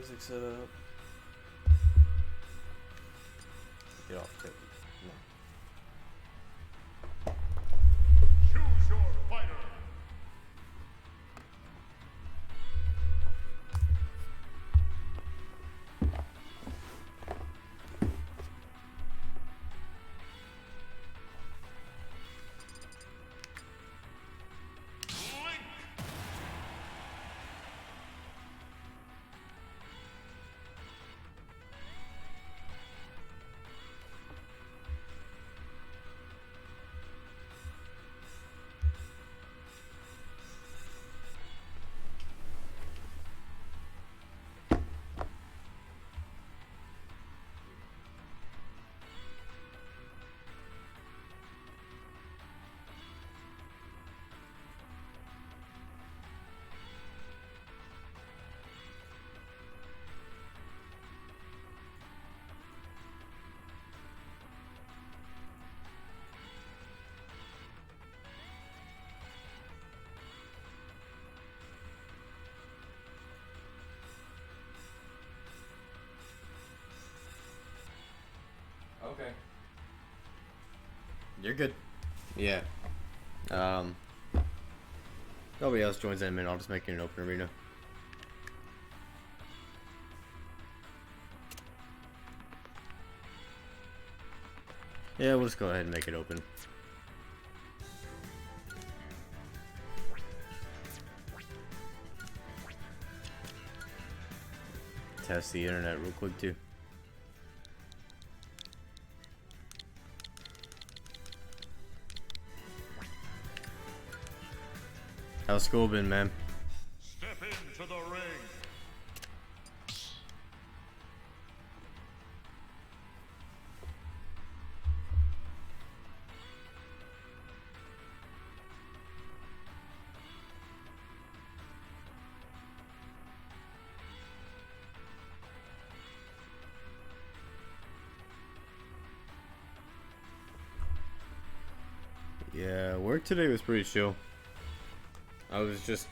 music set up. Get off tip. No. Choose your fighter. Link. Okay. You're good. Yeah. Nobody else joins in a minute. I'll just make it an open arena. Yeah, we'll just go ahead and make it open. Test the internet real quick too. How's school been, man? Step into the ring. Yeah, work today was pretty chill. I was just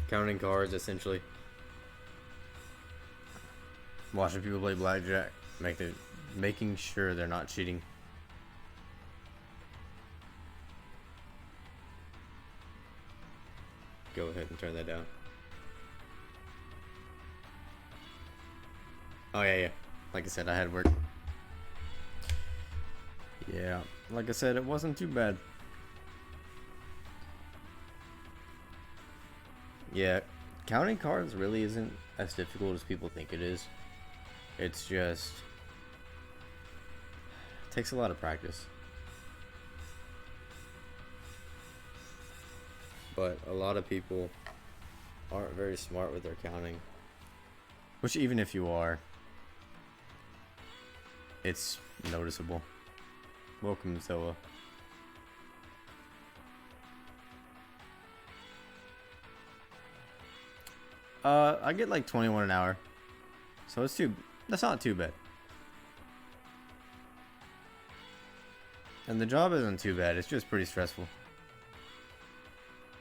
counting cards essentially. Watching people play blackjack, making sure they're not cheating. Go ahead and turn that down. Oh yeah. Like I said, I had work. Yeah, like I said, it wasn't too bad. Yeah, counting cards really isn't as difficult as people think it is. It's just it takes a lot of practice. But a lot of people aren't very smart with their counting. Which even if you are, it's noticeable. Welcome, Zoa. I get like 21 an hour. So that's not too bad. And the job isn't too bad, it's just pretty stressful.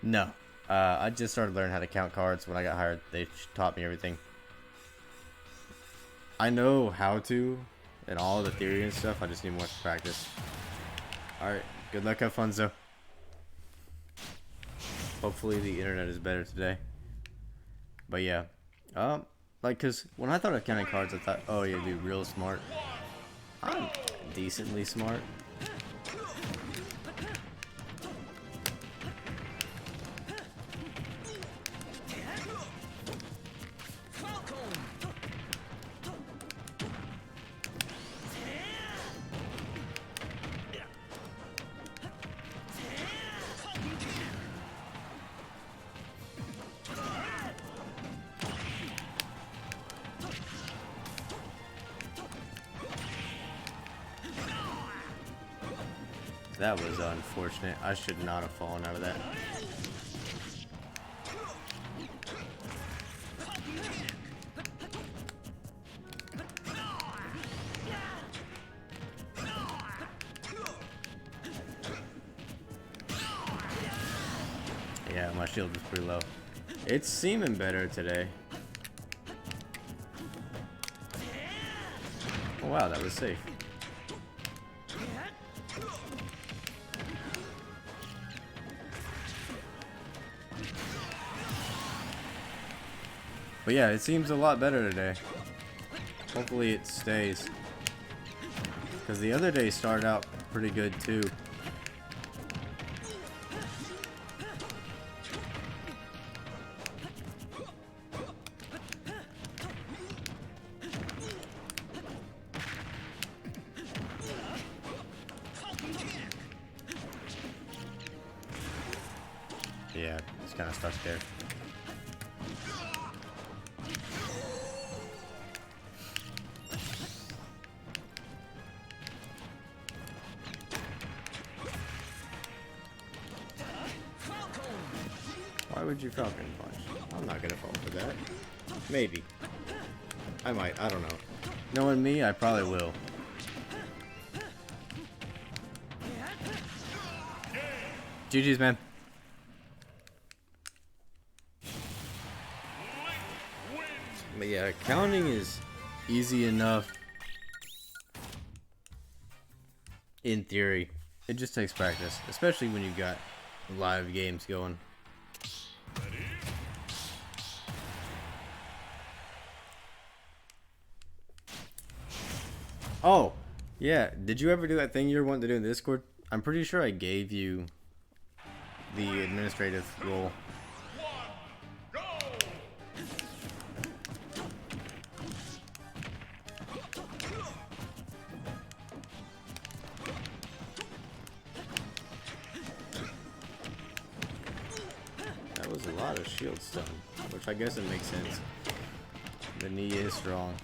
No. I just started learning how to count cards when I got hired. They taught me everything. I know how to and all the theory and stuff. I just need more practice. Alright, good luck, have fun, Zoe. Hopefully the internet is better today. But yeah, like, cause when I thought of counting cards, I thought, oh, you'd be real smart. I'm decently smart. That was unfortunate. I should not have fallen out of that. Yeah, my shield was pretty low. It's seeming better today. Oh wow, that was safe. But yeah, it seems a lot better today. Hopefully it stays. Because the other day started out pretty good too. Yeah, it's kind of stuck there. Why would you Falcon Punch? I'm not gonna fall for that. Maybe. I might, I don't know. Knowing me, I probably will. GG's, man. But yeah, counting is easy enough in theory. It just takes practice, especially when you've got live games going. Oh, yeah. Did you ever do that thing you were wanting to do in Discord? I'm pretty sure I gave you the administrative role. That was a lot of shield stun, which I guess it makes sense. The knee is strong.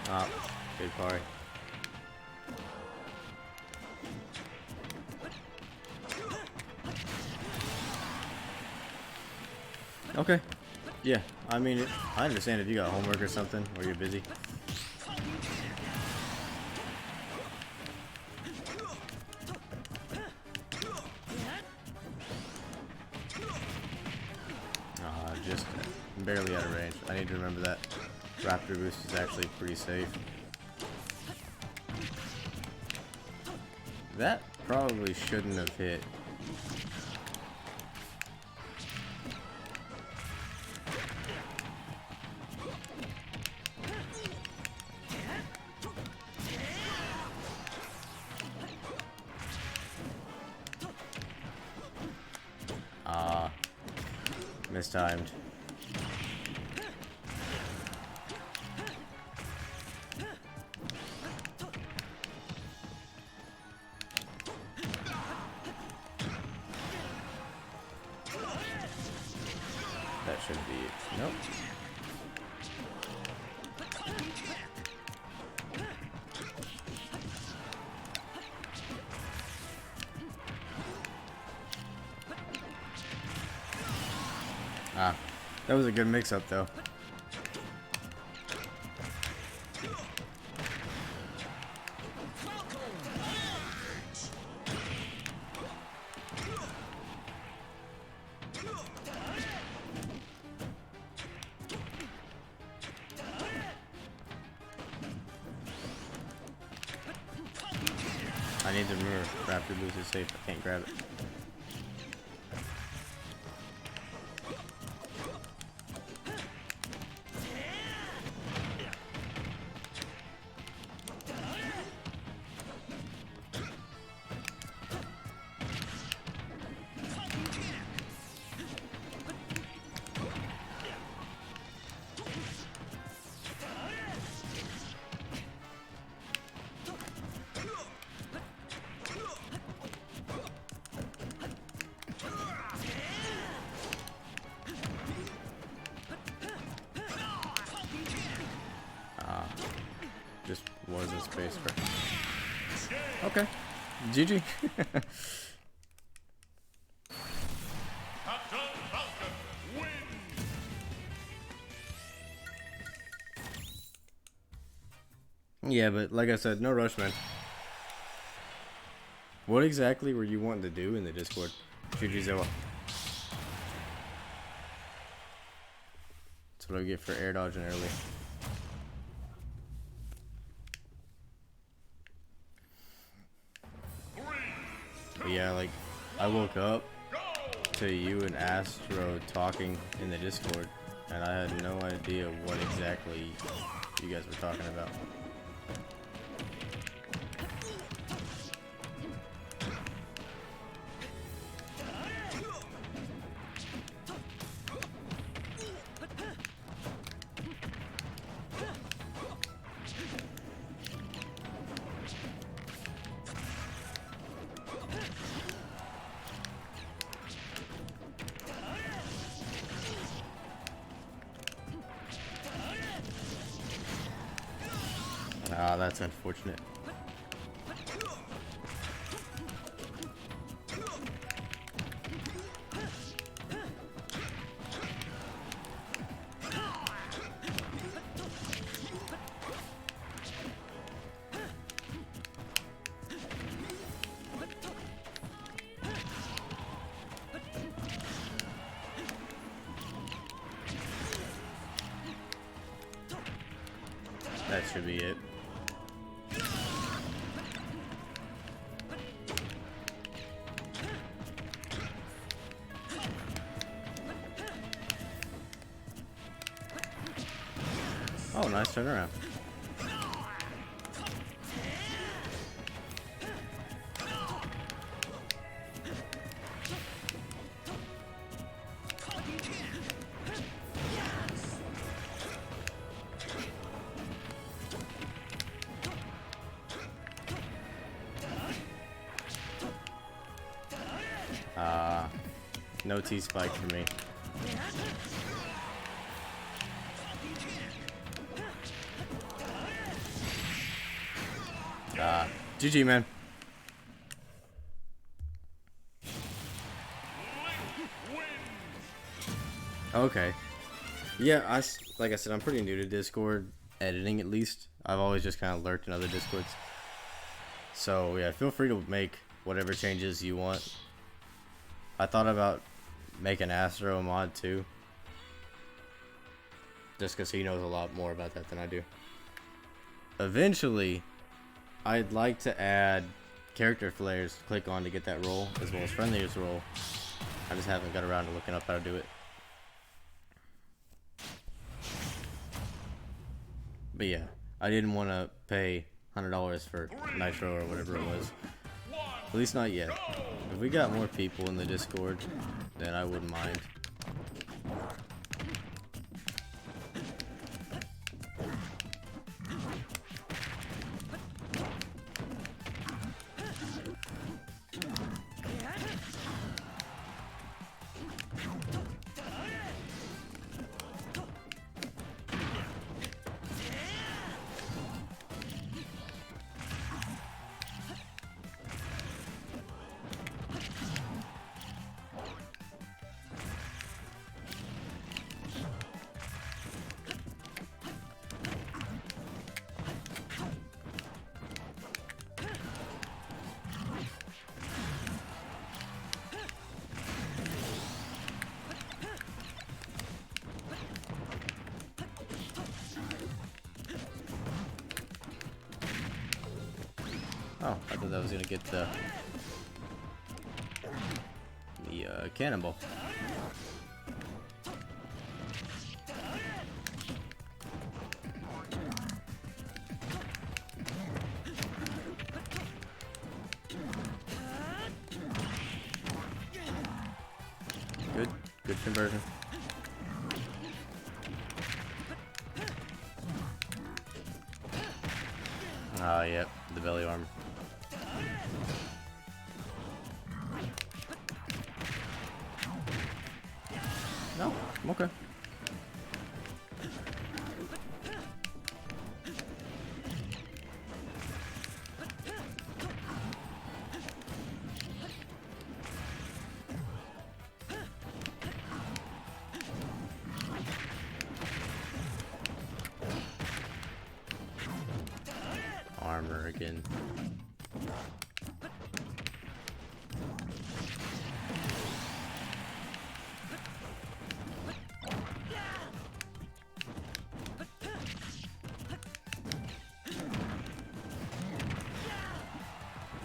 Ah, good parry. Okay. Yeah, I mean, I understand if you got homework or something, or you're busy. Just barely out of range. I need to remember that. Raptor boost is actually pretty safe. That probably shouldn't have hit. Mistimed. That should be it. Nope. Ah, that was a good mix-up, though. I need to remember Raptor boost is safe. I can't grab it. just was in space for. Okay. GG. Captain Falcon wins. Yeah, but like I said, no rush, man. What exactly were you wanting to do in the Discord, Chujizoa? That's what I get for air dodging early. But yeah, like, I woke up to you and Astro talking in the Discord, and I had no idea what exactly you guys were talking about. Ah, that's unfortunate. That should be it. Oh, nice turnaround. No T-spike for me. GG, man. Okay. Yeah, like I said, I'm pretty new to Discord editing, at least. I've always just kind of lurked in other Discords. So yeah, feel free to make whatever changes you want. I thought about making Astro a mod too, just because he knows a lot more about that than I do. Eventually, I'd like to add character flares to click on to get that roll, as well as friendliest roll. I just haven't got around to looking up how to do it. But yeah, I didn't want to pay $100 for Nitro or whatever it was. At least not yet. If we got more people in the Discord, then I wouldn't mind. Oh, I thought that was gonna get the cannonball. Good conversion. Ah, yep, the belly armor. No, I'm okay. armor again.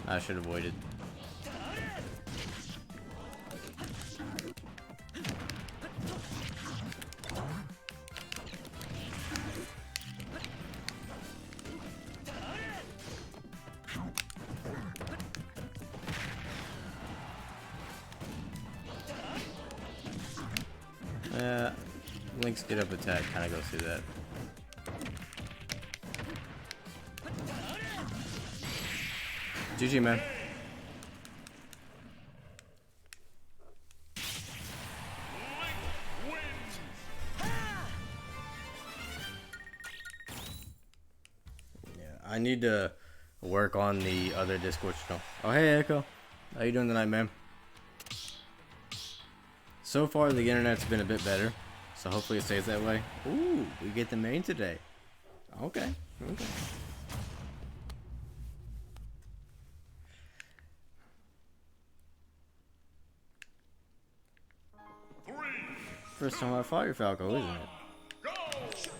I should have waited. Link's get up attack kind of goes through that. GG, man. Yeah, I need to work on the other Discord channel. Oh, hey, Echo. How you doing tonight, man? So far, the internet's been a bit better, so hopefully it stays that way. Ooh, we get the main today. Okay, okay. First time I fought your Falco, isn't it?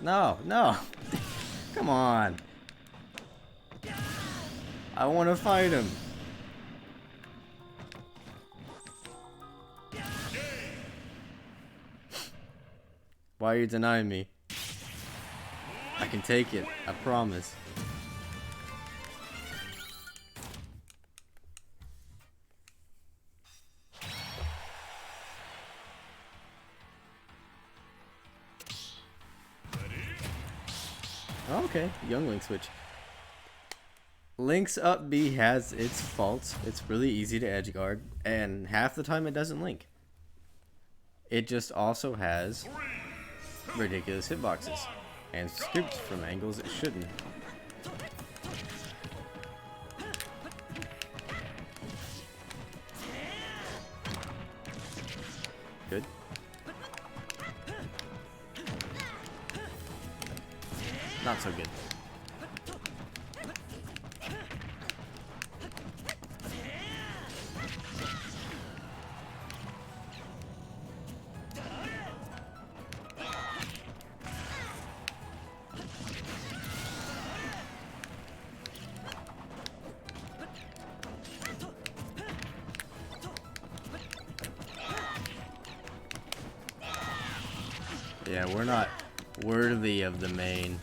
No, no. Come on. I want to fight him. Why are you denying me? I can take it. I promise. Okay, young Link switch. Link's up B has its faults. It's really easy to edge guard, and half the time it doesn't link. It just also has ridiculous hitboxes and scoops from angles it shouldn't. Good. Not so good. Yeah, we're not worthy of the main.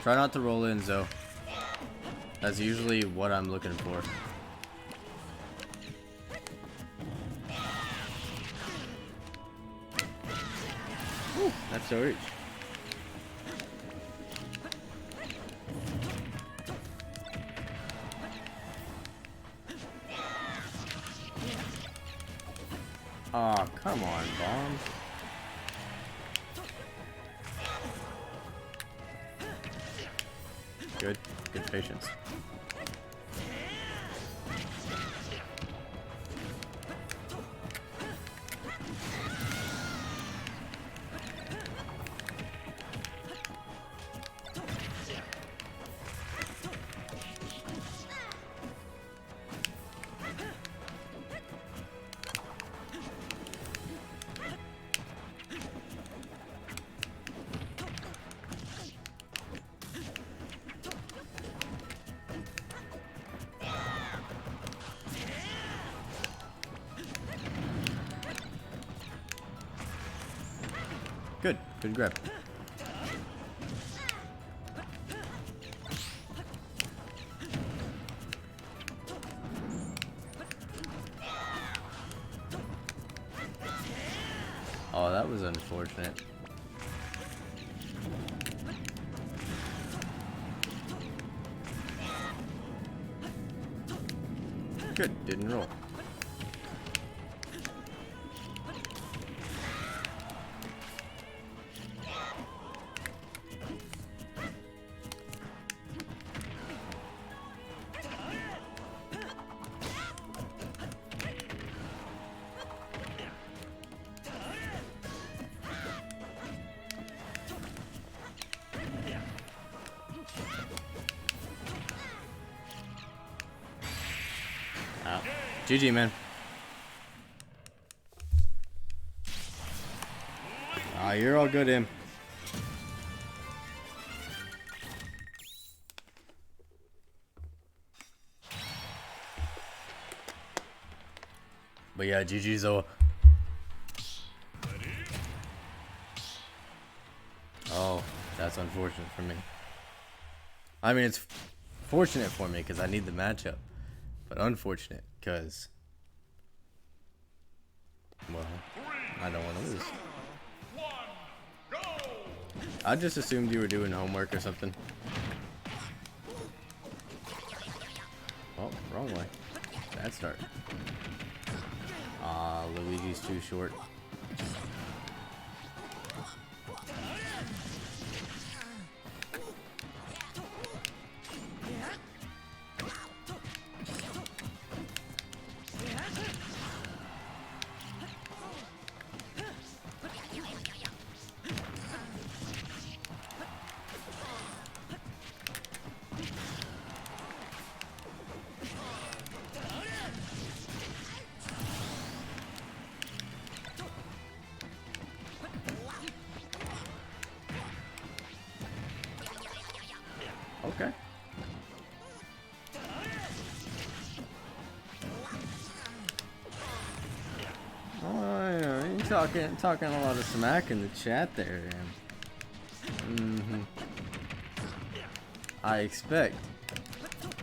Try not to roll in, Zoe. That's usually what I'm looking for. Ooh, that's so rich. Aw, oh, come on, bombs. Good. Good patience. Good. Good grab. Oh, that was unfortunate. Good. Didn't roll. GG, man. Ah, you're all good, Im. But yeah, GG's though. Oh, that's unfortunate for me. I mean, it's fortunate for me because I need the matchup. But unfortunate because, well, I don't want to lose. I just assumed you were doing homework or something. Oh, wrong way. Bad start. Ah, Luigi's too short. Okay. Oh, yeah, you're talking a lot of smack in the chat there, man. I expect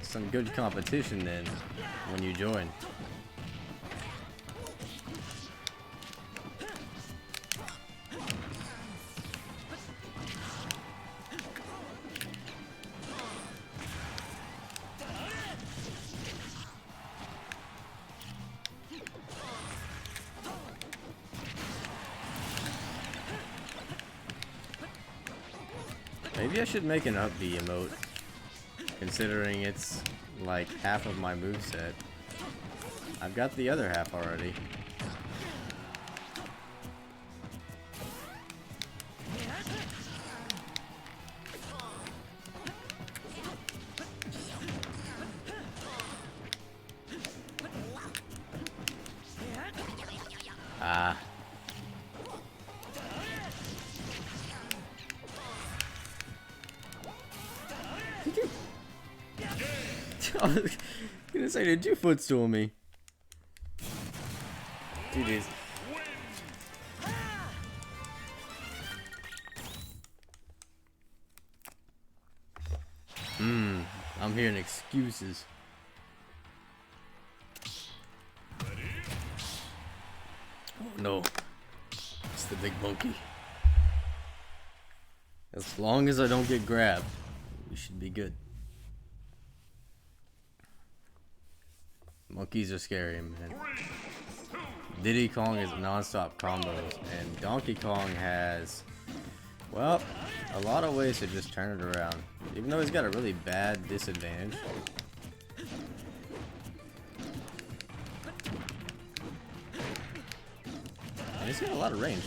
some good competition then when you join. Maybe I should make an up B emote, considering it's like half of my moveset. I've got the other half already. Ah. I was gonna say, did you footstool me? GG's. I'm hearing excuses. Oh no. It's the big monkey. As long as I don't get grabbed, we should be good. Monkeys are scary, man. Diddy Kong is non-stop combos, and Donkey Kong has, well, a lot of ways to just turn it around. Even though he's got a really bad disadvantage. And he's got a lot of range.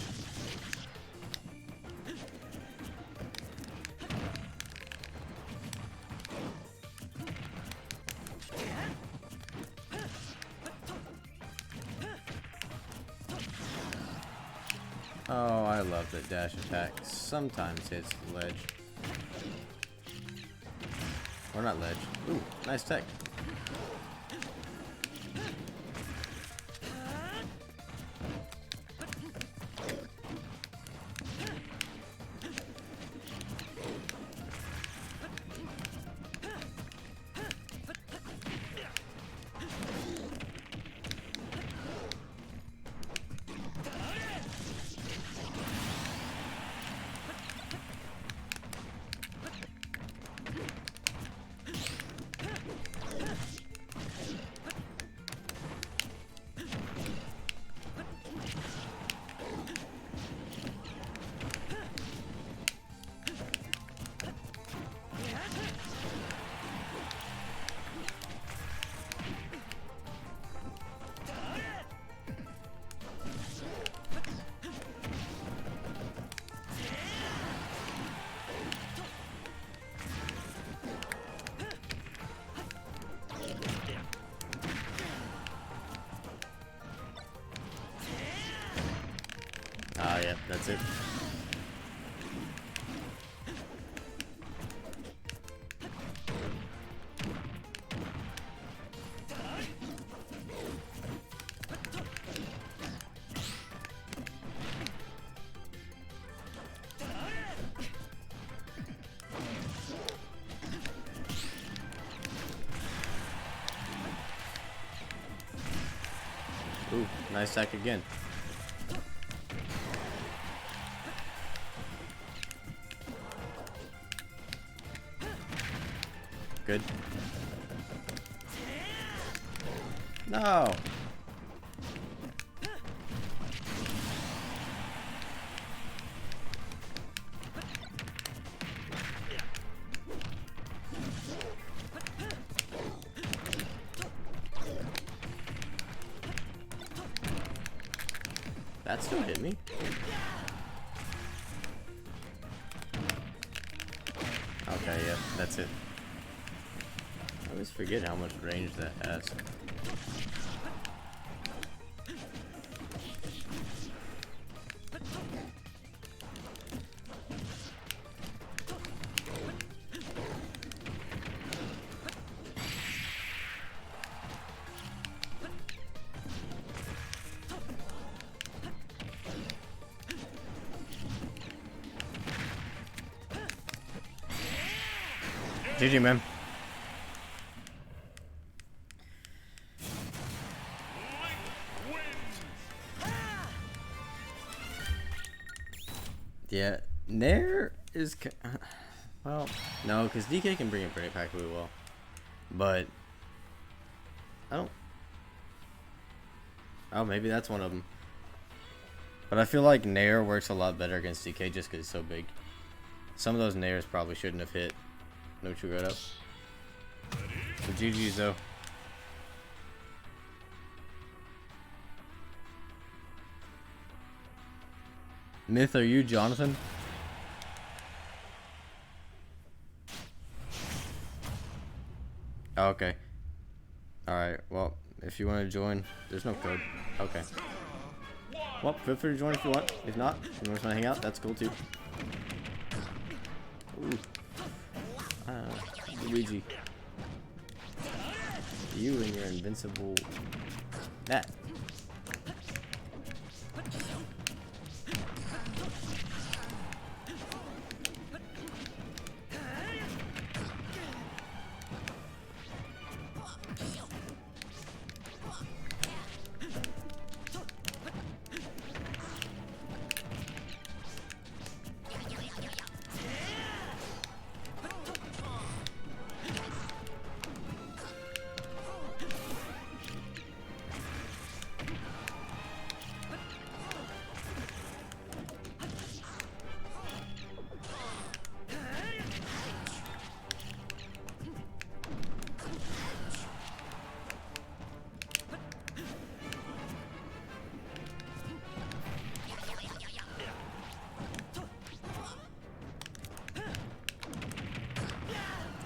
Oh, I love that dash attack sometimes hits the ledge. Or not ledge. Ooh, nice tech. Ooh, nice stack again. Good. No. That still hit me. Okay, yeah, that's it. I always forget how much range that has. GG, man. Yeah, Nair is well, no, because DK can bring a Great Pack really well, but I don't. Oh, maybe that's one of them. But I feel like Nair works a lot better against DK just because he's so big. Some of those Nairs probably shouldn't have hit. No true right up. So GG's though. Myth, are you Jonathan? Oh, okay. Alright, well, if you want to join, there's no code. Okay. Well, feel free to join if you want. If not, if you just want to hang out, that's cool too. Ooh. Luigi. You and your invincible... That.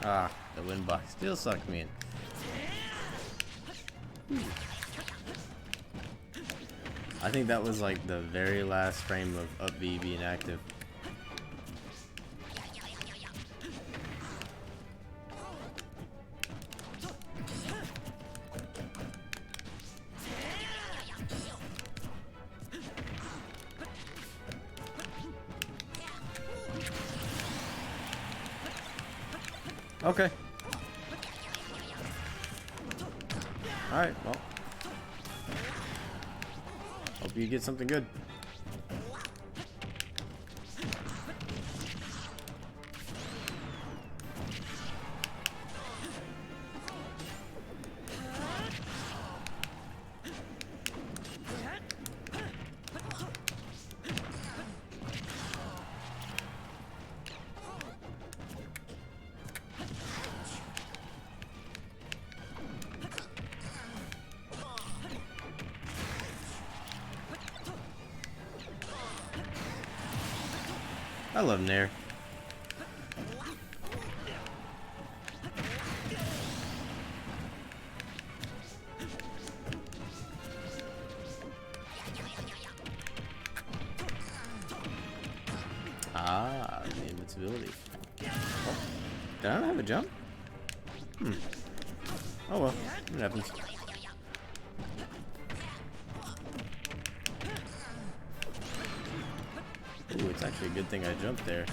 Ah, the wind box still sucked me in. I think that was like the very last frame of up B being active. Okay. Alright, well. Hope you get something good. I love Nair. Ah, the invincibility. Oh, did I not have a jump? Oh well, it happens. Ooh, it's actually a good thing I jumped there,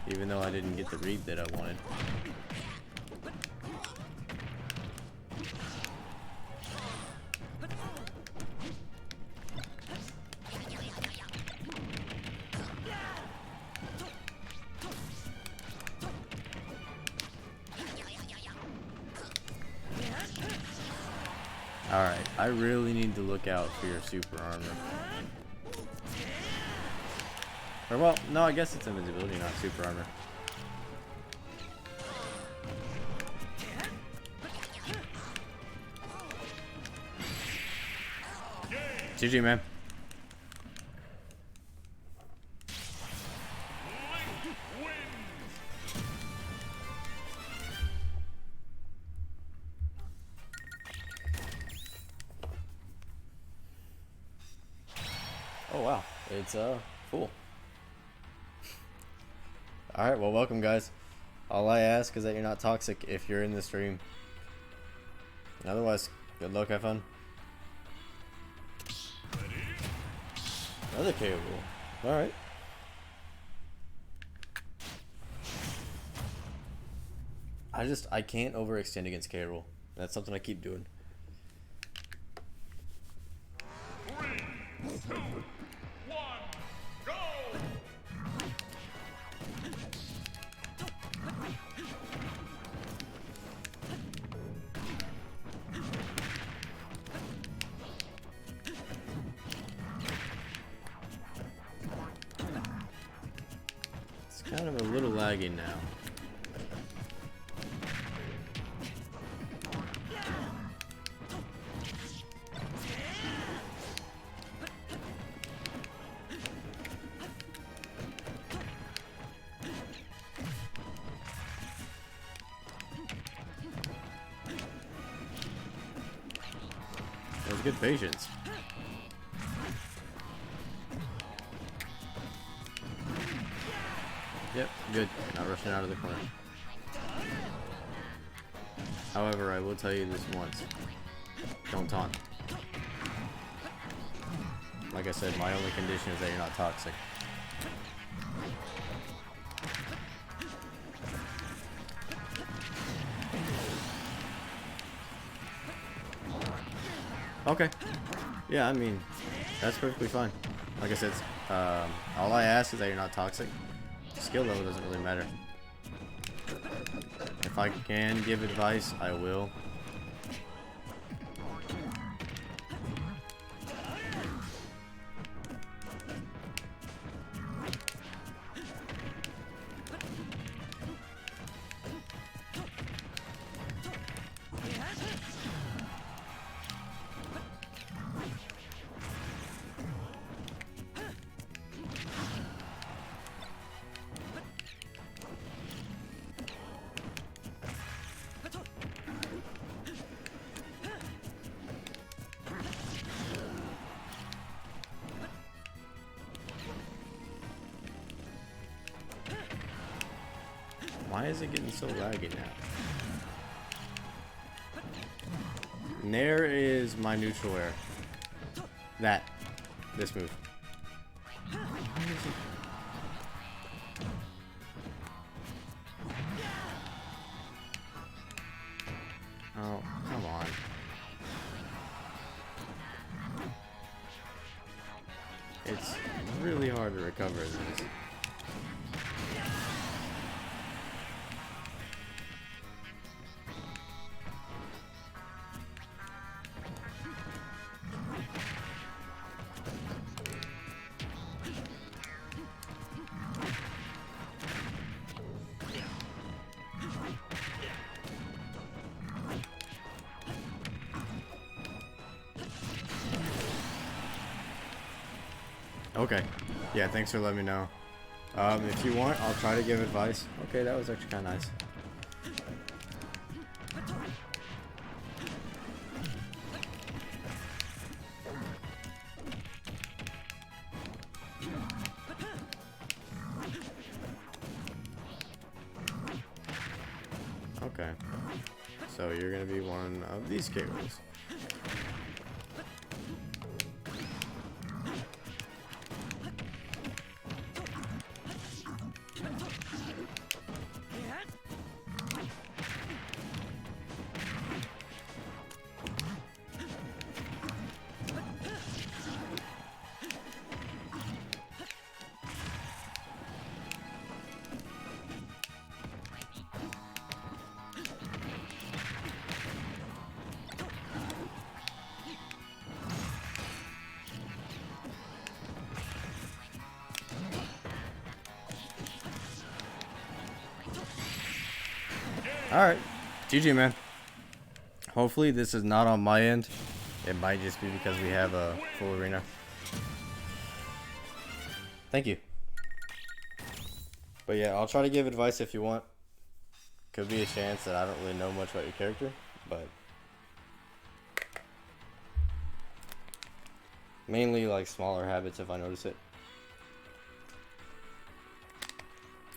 even though I didn't get the read that I wanted. Alright, I really need to look out for your super armor. Or, well, no, I guess it's invisibility, not super armor. GG, man. Oh wow, it's full. Alright, well welcome guys. All I ask is that you're not toxic if you're in the stream. Otherwise, good luck, have fun. Another KO rule. Alright. I can't overextend against KO rule. That's something I keep doing. 3, 2, 1, go! It's kind of a little laggy now. That was good patience. Yep, good. Not rushing out of the corner. However, I will tell you this once. Don't taunt. Like I said, my only condition is that you're not toxic. Okay. Yeah, I mean, that's perfectly fine. Like I said, all I ask is that you're not toxic. Skill level doesn't really matter. If I can give advice, I will. Why is it getting so laggy now? Nair is my neutral air. This move. Oh, come on. It's really hard to recover this. Okay. Yeah, thanks for letting me know. If you want, I'll try to give advice. Okay, that was actually kind of nice. Okay. So you're gonna be one of these cables. Alright. GG, man. Hopefully this is not on my end. It might just be because we have a full arena. Thank you. But yeah, I'll try to give advice if you want. Could be a chance that I don't really know much about your character, but mainly like smaller habits if I notice it.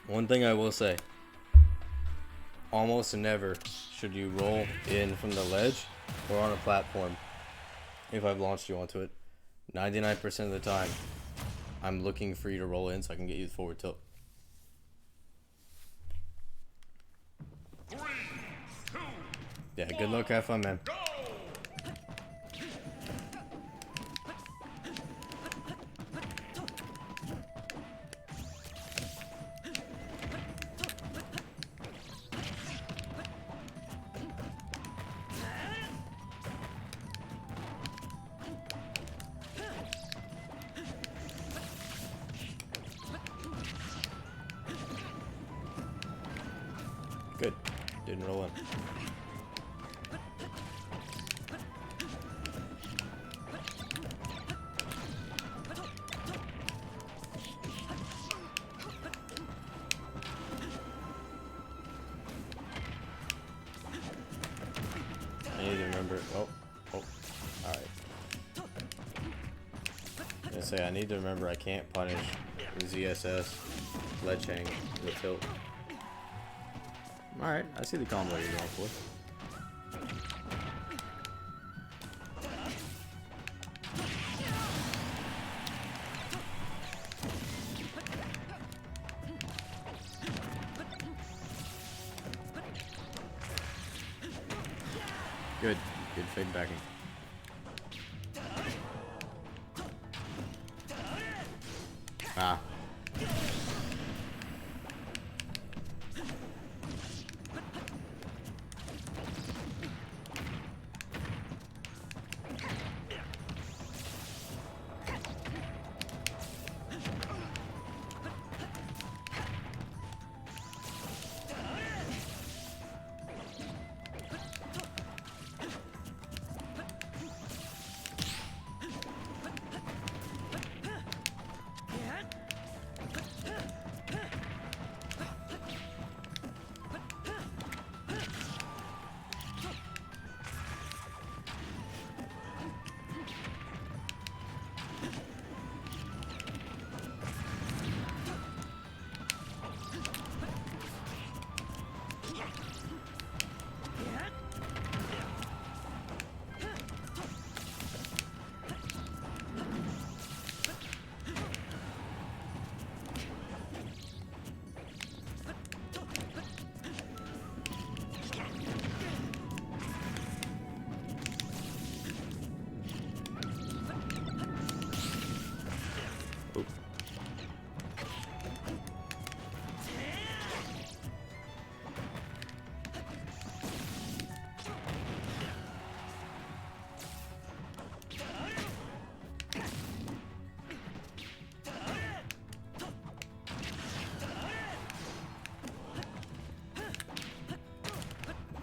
One thing I will say, almost never should you roll in from the ledge or on a platform if I've launched you onto it. 99% of the time, I'm looking for you to roll in so I can get you the forward tilt. 3, 2, Yeah, good luck, have fun, man. go! Good. Didn't roll in. I need to remember. Oh. Alright. I was gonna say, I need to remember I can't punish ZSS, ledge hang, the tilt. Alright, I see the combo you're going for. Good fade backing. Ah.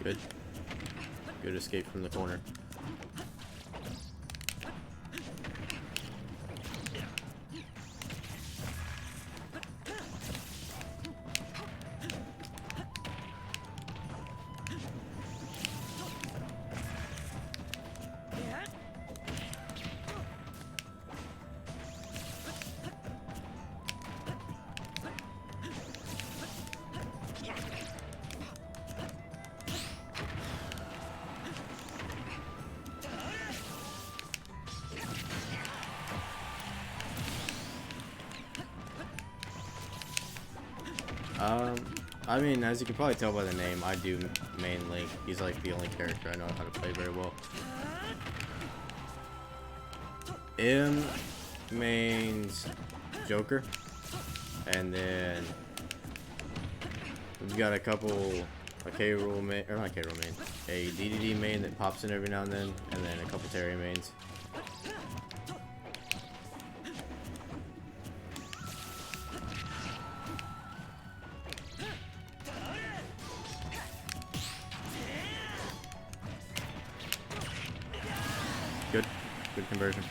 Good. Good escape from the corner. I mean, as you can probably tell by the name, I do main Link. He's like the only character I know how to play very well. M mains Joker, and then we've got a couple, a K. Rool main, or not K. Rool main, a DDD main that pops in every now and then a couple Terry mains. Good conversion.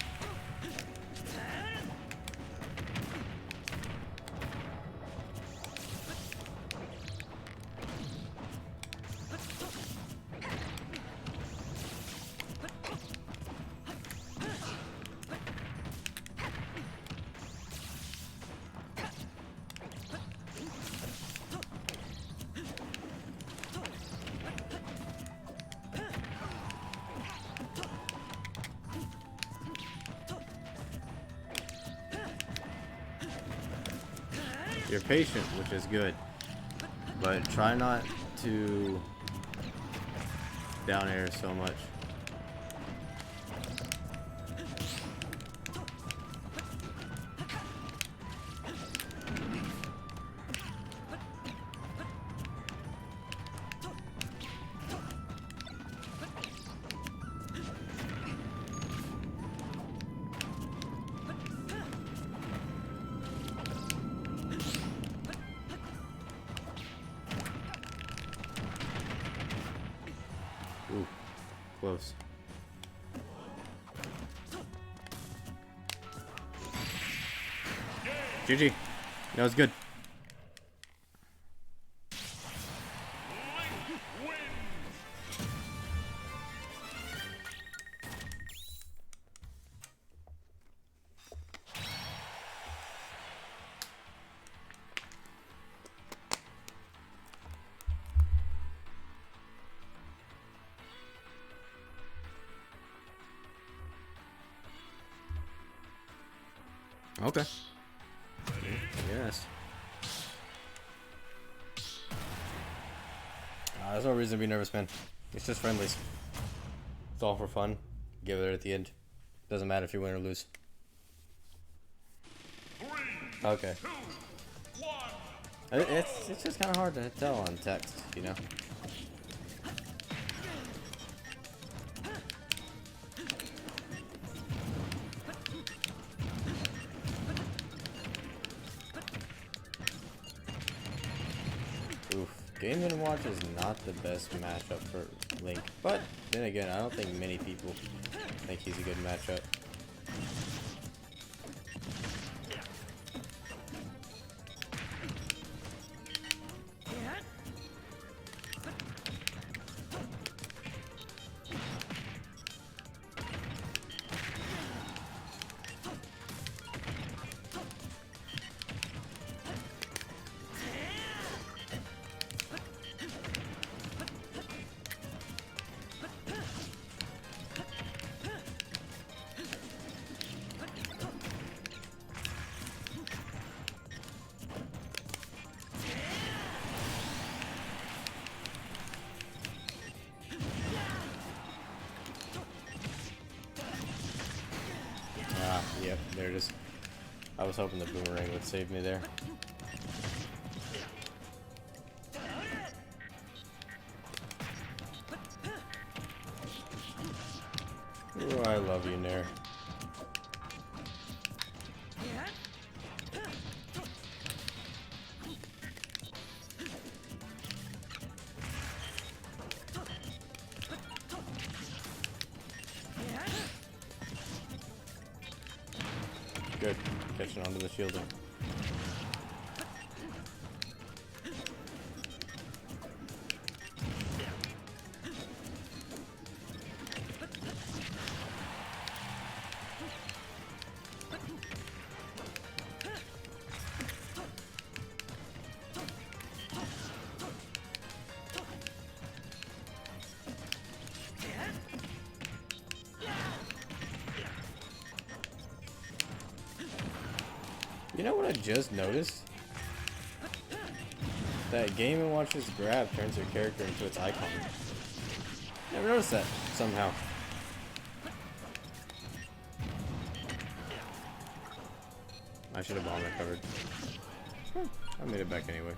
You're patient, which is good, but try not to down air so much. Ooh, close. GG. That was good. Link wins. Okay. Yes. There's no reason to be nervous, man. It's just friendlies. It's all for fun. Give it at the end. Doesn't matter if you win or lose. 3, Okay. 2, 1. It's just kind of hard to tell on text, you know. Oof. Game & Watch is not the best matchup for Link, but then again, I don't think many people think he's a good matchup. Yep, there it is. I was hoping the boomerang would save me there. Ooh, I love you, Nair. Good. Catching onto the shielding. You know what I just noticed? That Game & Watch's grab turns your character into its icon. Never noticed that, somehow. I should have bomb recovered. I made it back anyway.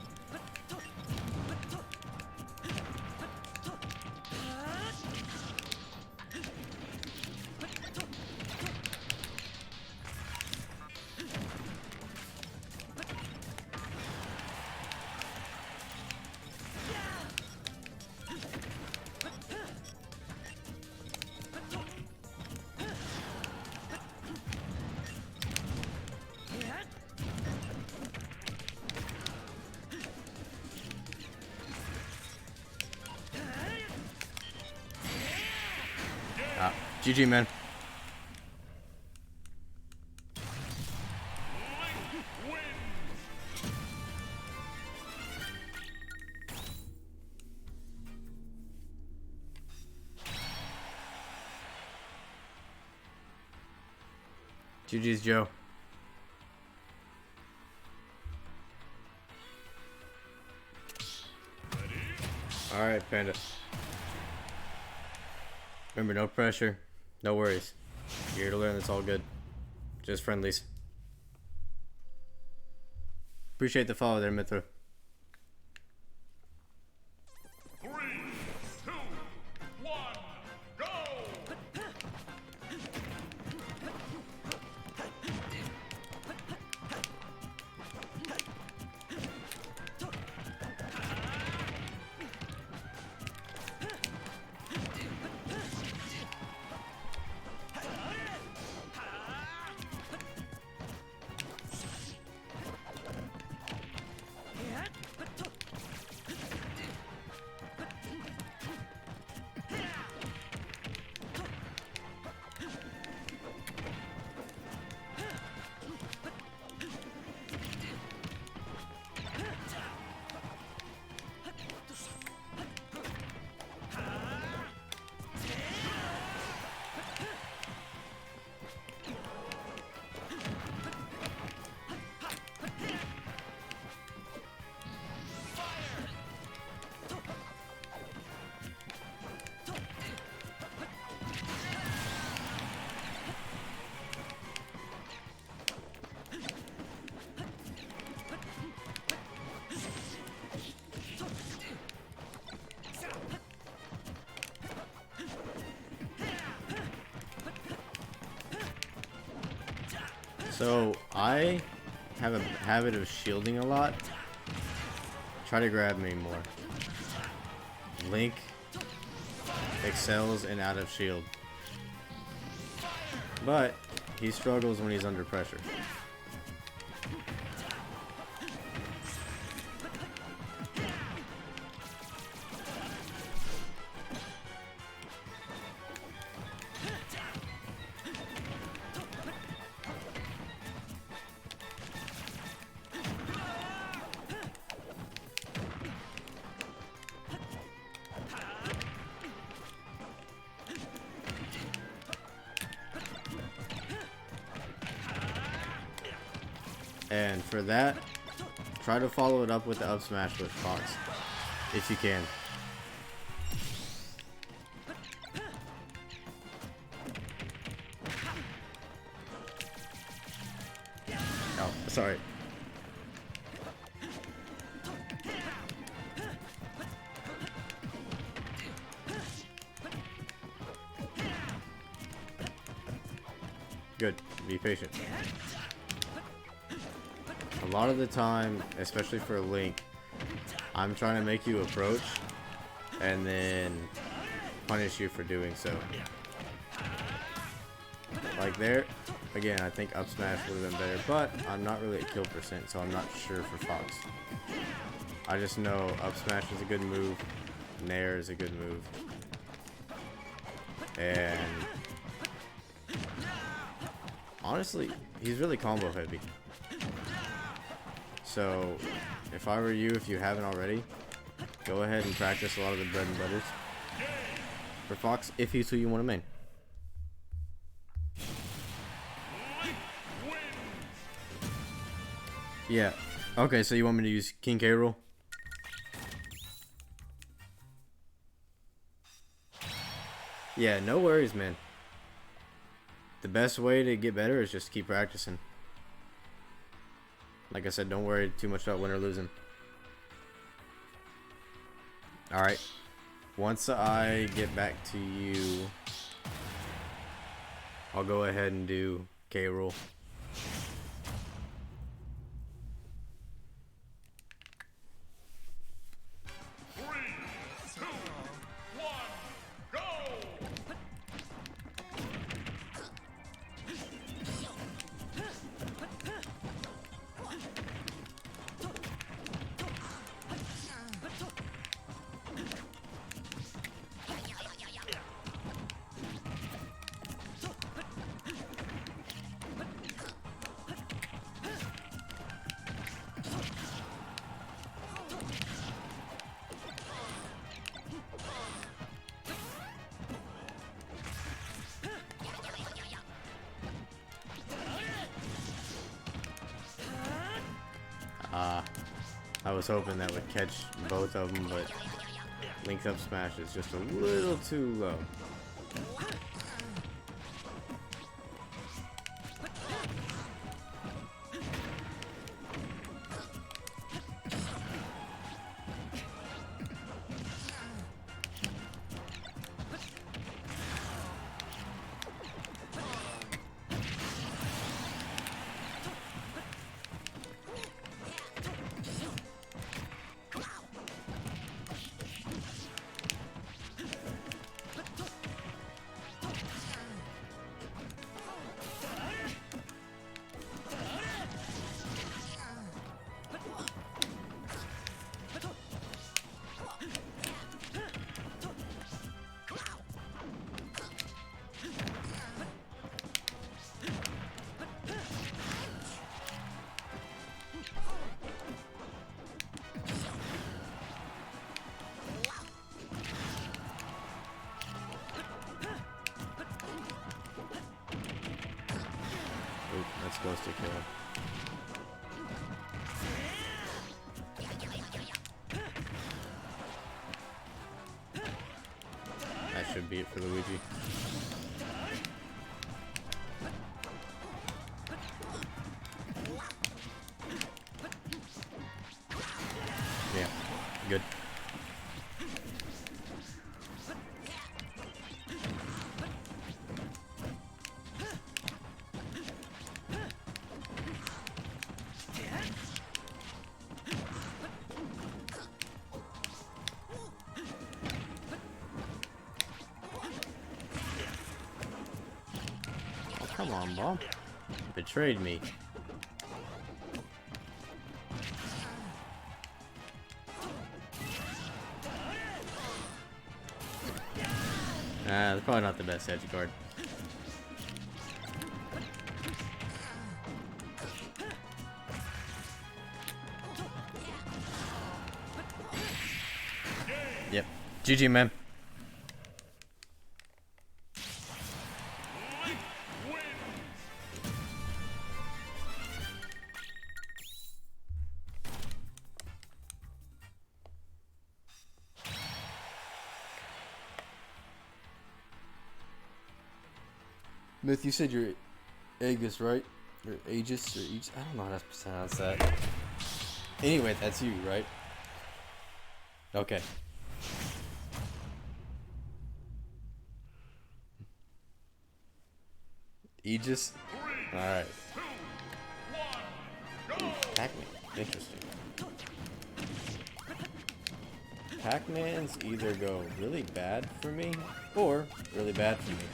GG, man. GG's, Joe. Alright, Panda. Remember, no pressure, no worries. You're here to learn, it's all good. Just friendlies. Appreciate the follow there, Mithra. 3, 2, 1, go! So, I have a habit of shielding a lot. Try to grab me more. Link excels in out of shield. But, he struggles when he's under pressure. And for that, try to follow it up with the up smash with Fox, if you can. Oh, sorry. Good. Be patient. A lot of the time, especially for Link, I'm trying to make you approach and then punish you for doing so. Like there, again, I think up smash would have been better, but I'm not really at kill percent, so I'm not sure for Fox. I just know up smash is a good move, Nair is a good move, and honestly, he's really combo heavy. So, if I were you, if you haven't already, go ahead and practice a lot of the bread and butters for Fox, if he's who you want to main. Yeah. Okay, so you want me to use King K. Rool? Yeah, no worries, man. The best way to get better is just keep practicing. Like I said, don't worry too much about winning or losing. Alright. Once I get back to you, I'll go ahead and do K. Rool. was hoping that would catch both of them, but Link Up Smash is just a little too low. Oop, that's close to kill. That should be it for Luigi. Yeah, good. Come on, ball. Betrayed me. They're probably not the best edge guard. Yep. GG, man. Myth, you said you're Aegis, right? Or Aegis, or Aegis? I don't know how to pronounce that. Anyway, that's you, right? Okay. Aegis? Alright. Pac-Man. Interesting. Pac-Man's either go really bad for me, or really bad for me.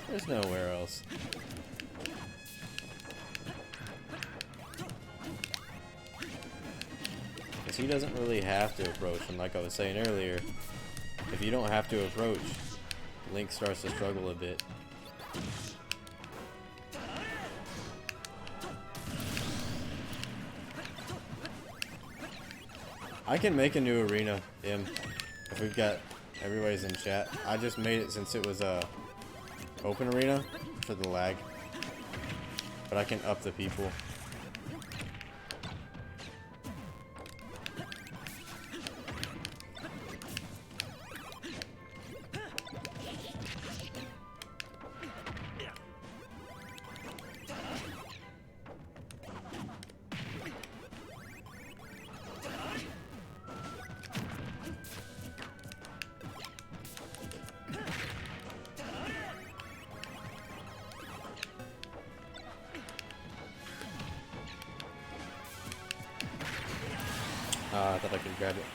There's nowhere else. Because he doesn't really have to approach, and like I was saying earlier, if you don't have to approach, Link starts to struggle a bit. I can make a new arena, if we've got everybody's in chat. I just made it since it was a open arena for the lag, but I can up the people. I thought I could grab it.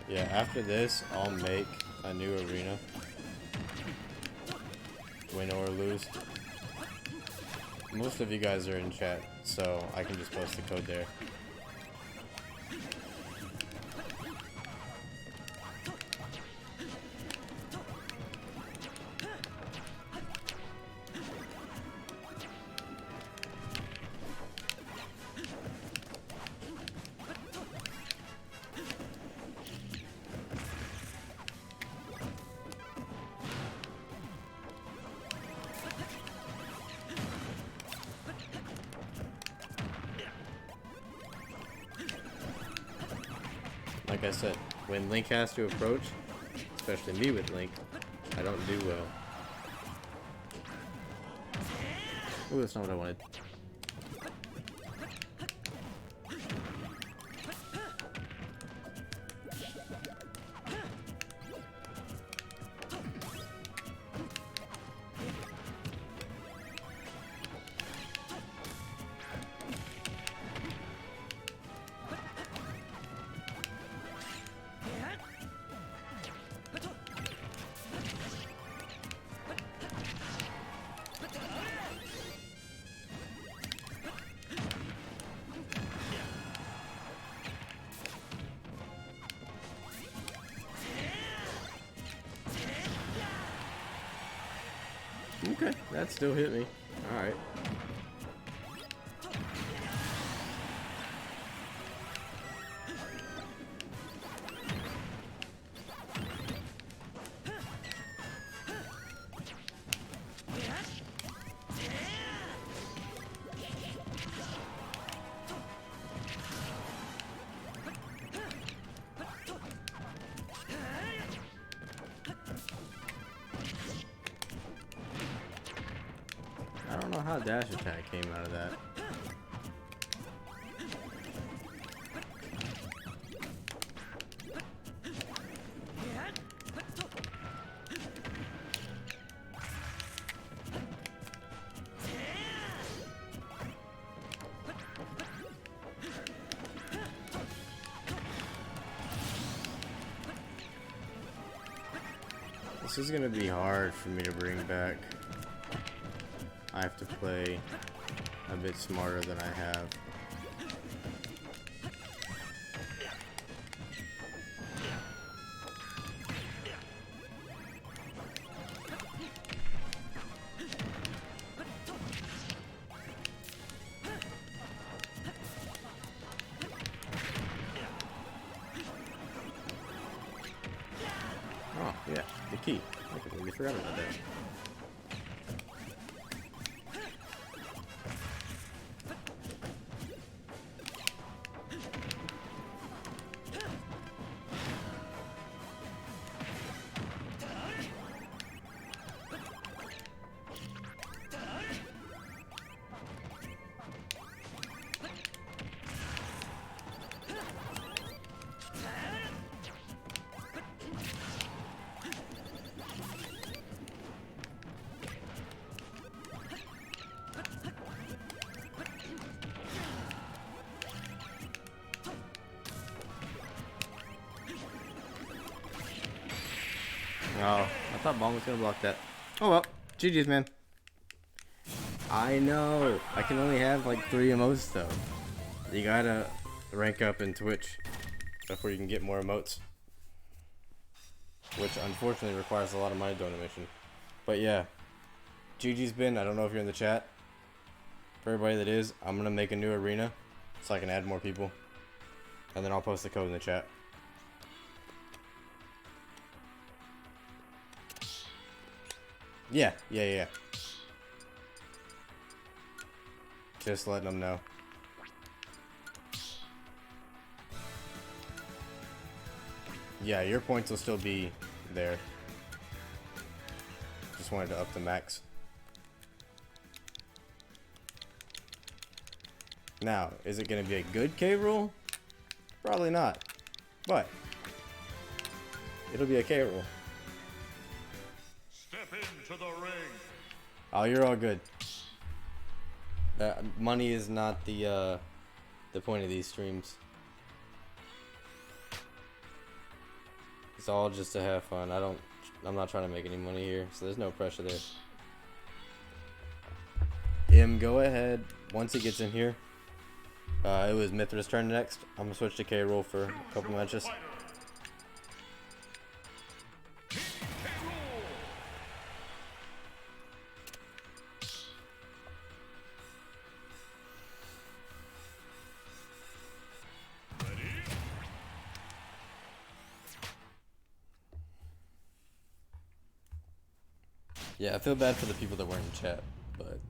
Yeah, after this, I'll make a new arena. Win or lose. Most of you guys are in chat, so I can just post the code there. Like I said, when Link has to approach, especially me with Link, I don't do well. Ooh, that's not what I wanted. Okay, that still hit me. Alright. I don't know how dash attack came out of that. This is gonna be hard for me to bring back. I have to play a bit smarter than I have. Oh, yeah, the key. I completely forgot about that. Oh, I thought Bong was gonna block that. Oh well, GG's, man. I know. I can only have like 3 emotes though. You gotta rank up in Twitch before you can get more emotes, which unfortunately requires a lot of money donation. But yeah, GG's been. I don't know if you're in the chat. For everybody that is, I'm gonna make a new arena so I can add more people, and then I'll post the code in the chat. Yeah. Just letting them know. Yeah, your points will still be there. Just wanted to up the max. Now, is it going to be a good K roll? Probably not. But it'll be a K roll. Step into the ring. Oh, you're all good. Money is not the point of these streams. It's all just to have fun. I'm not trying to make any money here, so there's no pressure there. Go ahead. Once he gets in here, it was Mithra's turn next. I'm gonna switch to K roll for a couple matches. Yeah, I feel bad for the people that weren't in chat, but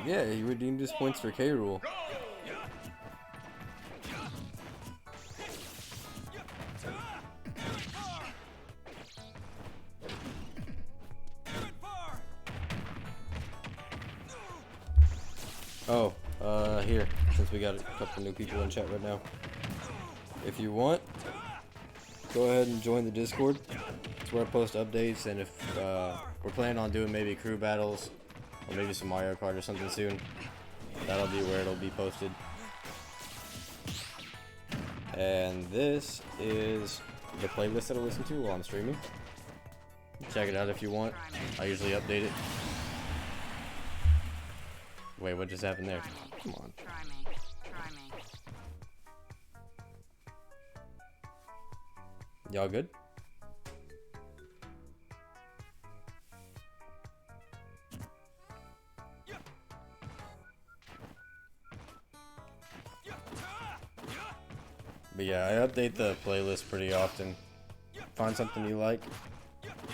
Yeah, he redeemed his points for K. Rool. Go! Oh, here, since we got a couple new people in chat right now. If you want, go ahead and join the Discord. It's where I post updates, and if we're planning on doing maybe crew battles, or maybe some Mario Kart or something soon, that'll be where it'll be posted. And this is the playlist that I listen to while I'm streaming. Check it out if you want. I usually update it. Wait, what just happened there? Come on. Try me. Try me. Y'all good? But yeah, I update the playlist pretty often. Find something you like.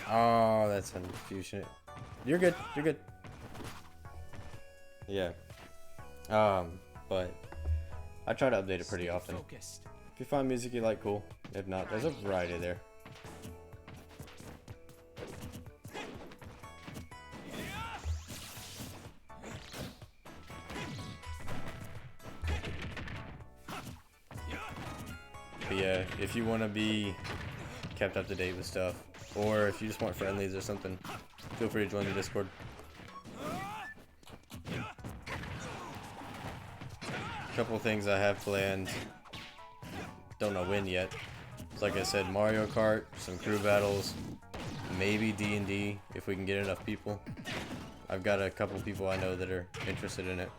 Oh, that's an infusion. You're good. You're good. Yeah. But I try to update it pretty often. If you find music you like, cool. If not, there's a variety there. But yeah, if you want to be kept up to date with stuff, or if you just want friendlies or something, feel free to join the Discord. Couple things I have planned. Don't know when yet. So like I said, Mario Kart, some crew battles, maybe D&D if we can get enough people. I've got a couple people I know that are interested in it.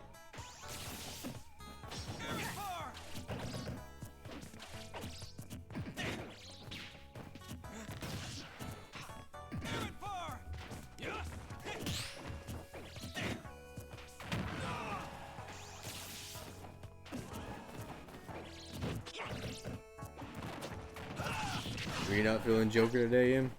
Are you not feeling Joker today, Em?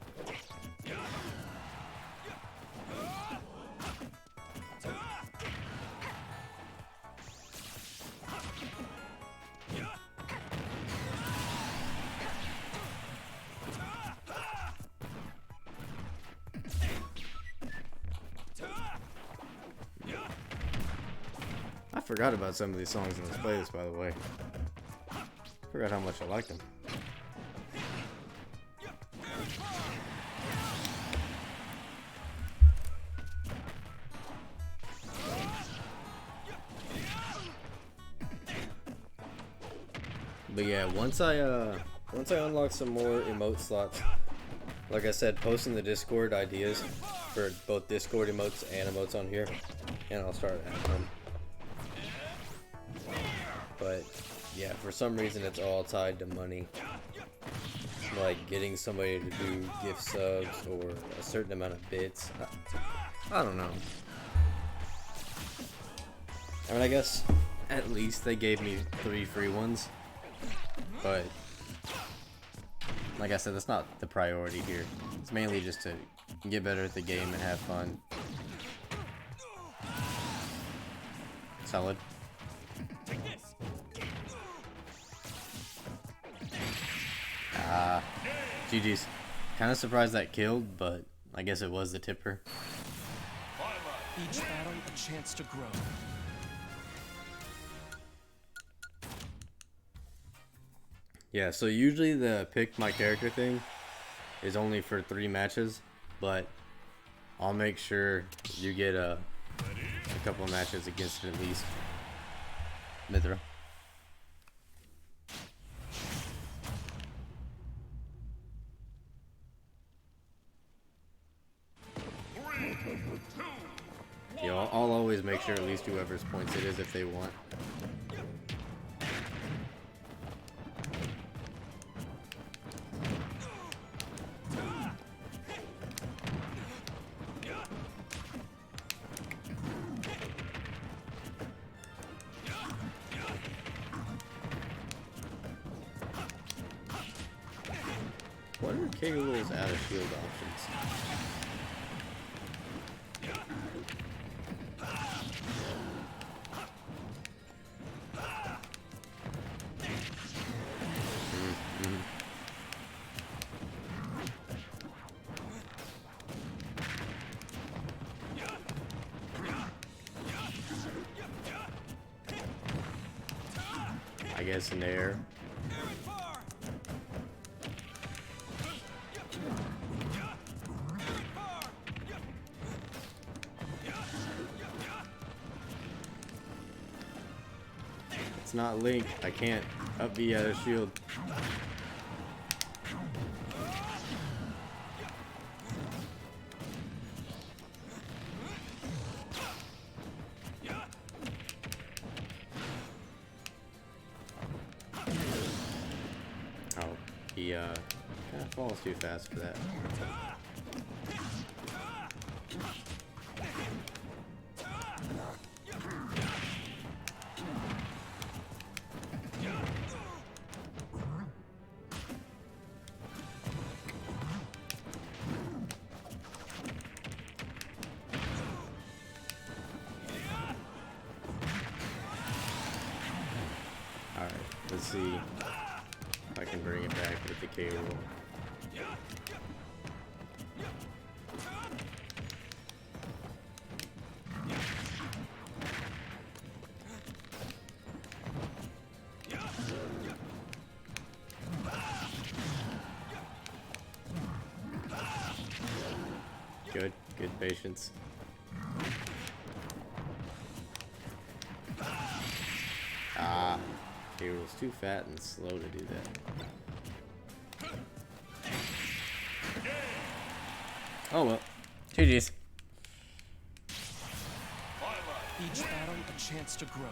I forgot about some of these songs in this playlist, by the way. Forgot how much I liked them. But yeah, once I unlock some more emote slots, like I said, post in the Discord ideas for both Discord emotes and emotes on here, and I'll start adding them. But yeah, for some reason it's all tied to money, like getting somebody to do gift subs or a certain amount of bits. I don't know. I mean, I guess at least they gave me 3 free ones. But, like I said, that's not the priority here. It's mainly just to get better at the game and have fun. Solid. GG's. Kind of surprised that killed, but I guess it was the tipper. Each battle, a chance to grow. Yeah, so usually the pick my character thing is only for 3 matches, but I'll make sure you get a couple of matches against it at least. Mithra. Yeah, I'll always make sure at least whoever's points it is if they want. What are K. Rool's out of shield options? I guess in the air. It's not Link. I can't up B out of shield. Oh, he kind of falls too fast for that. Alright, let's see if I can bring it back with the K roll. Good patience. Ah, K-roll's too fat and slow to do that. Oh well, GG's. Each battle a chance to grow.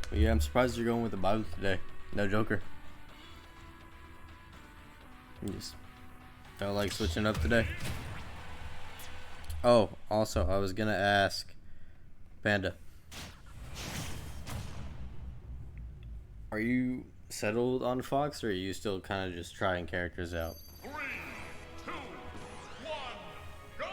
But yeah, I'm surprised you're going with the Bible today. No Joker. You just felt like switching up today. Oh, also, I was gonna ask Panda. Are you settled on Fox, or are you still kind of just trying characters out? 3, 2, 1, go!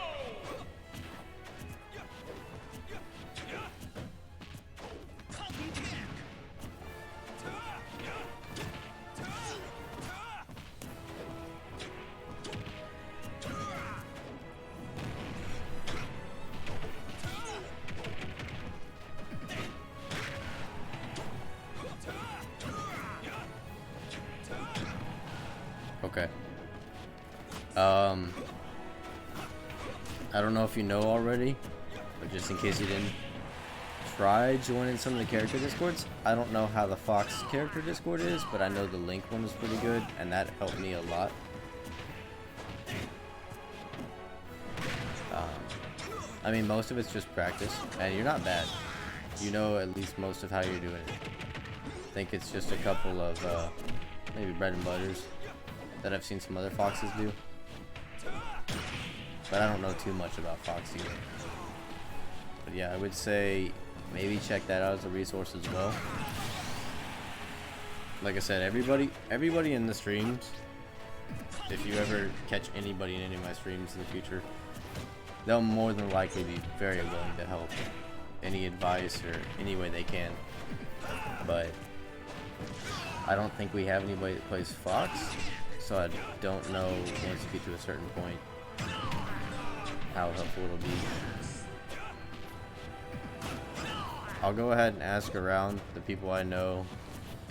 Okay. I don't know if you know already, but just in case you didn't, try joining some of the character discords. I don't know how the Fox character discord is, but I know the Link one was pretty good, and that helped me a lot. I mean, most of it's just practice, and you're not bad. You know at least most of how you're doing it. I think it's just a couple of maybe bread and butters that I've seen some other Foxes do. But I don't know too much about Fox either. But yeah, I would say maybe check that out as a resource as well. Like I said, everybody in the streams, if you ever catch anybody in any of my streams in the future, they'll more than likely be very willing to help. Any advice or any way they can. But I don't think we have anybody that plays Fox, so I don't know once you get to a certain point how helpful it'll be. I'll go ahead and ask around the people I know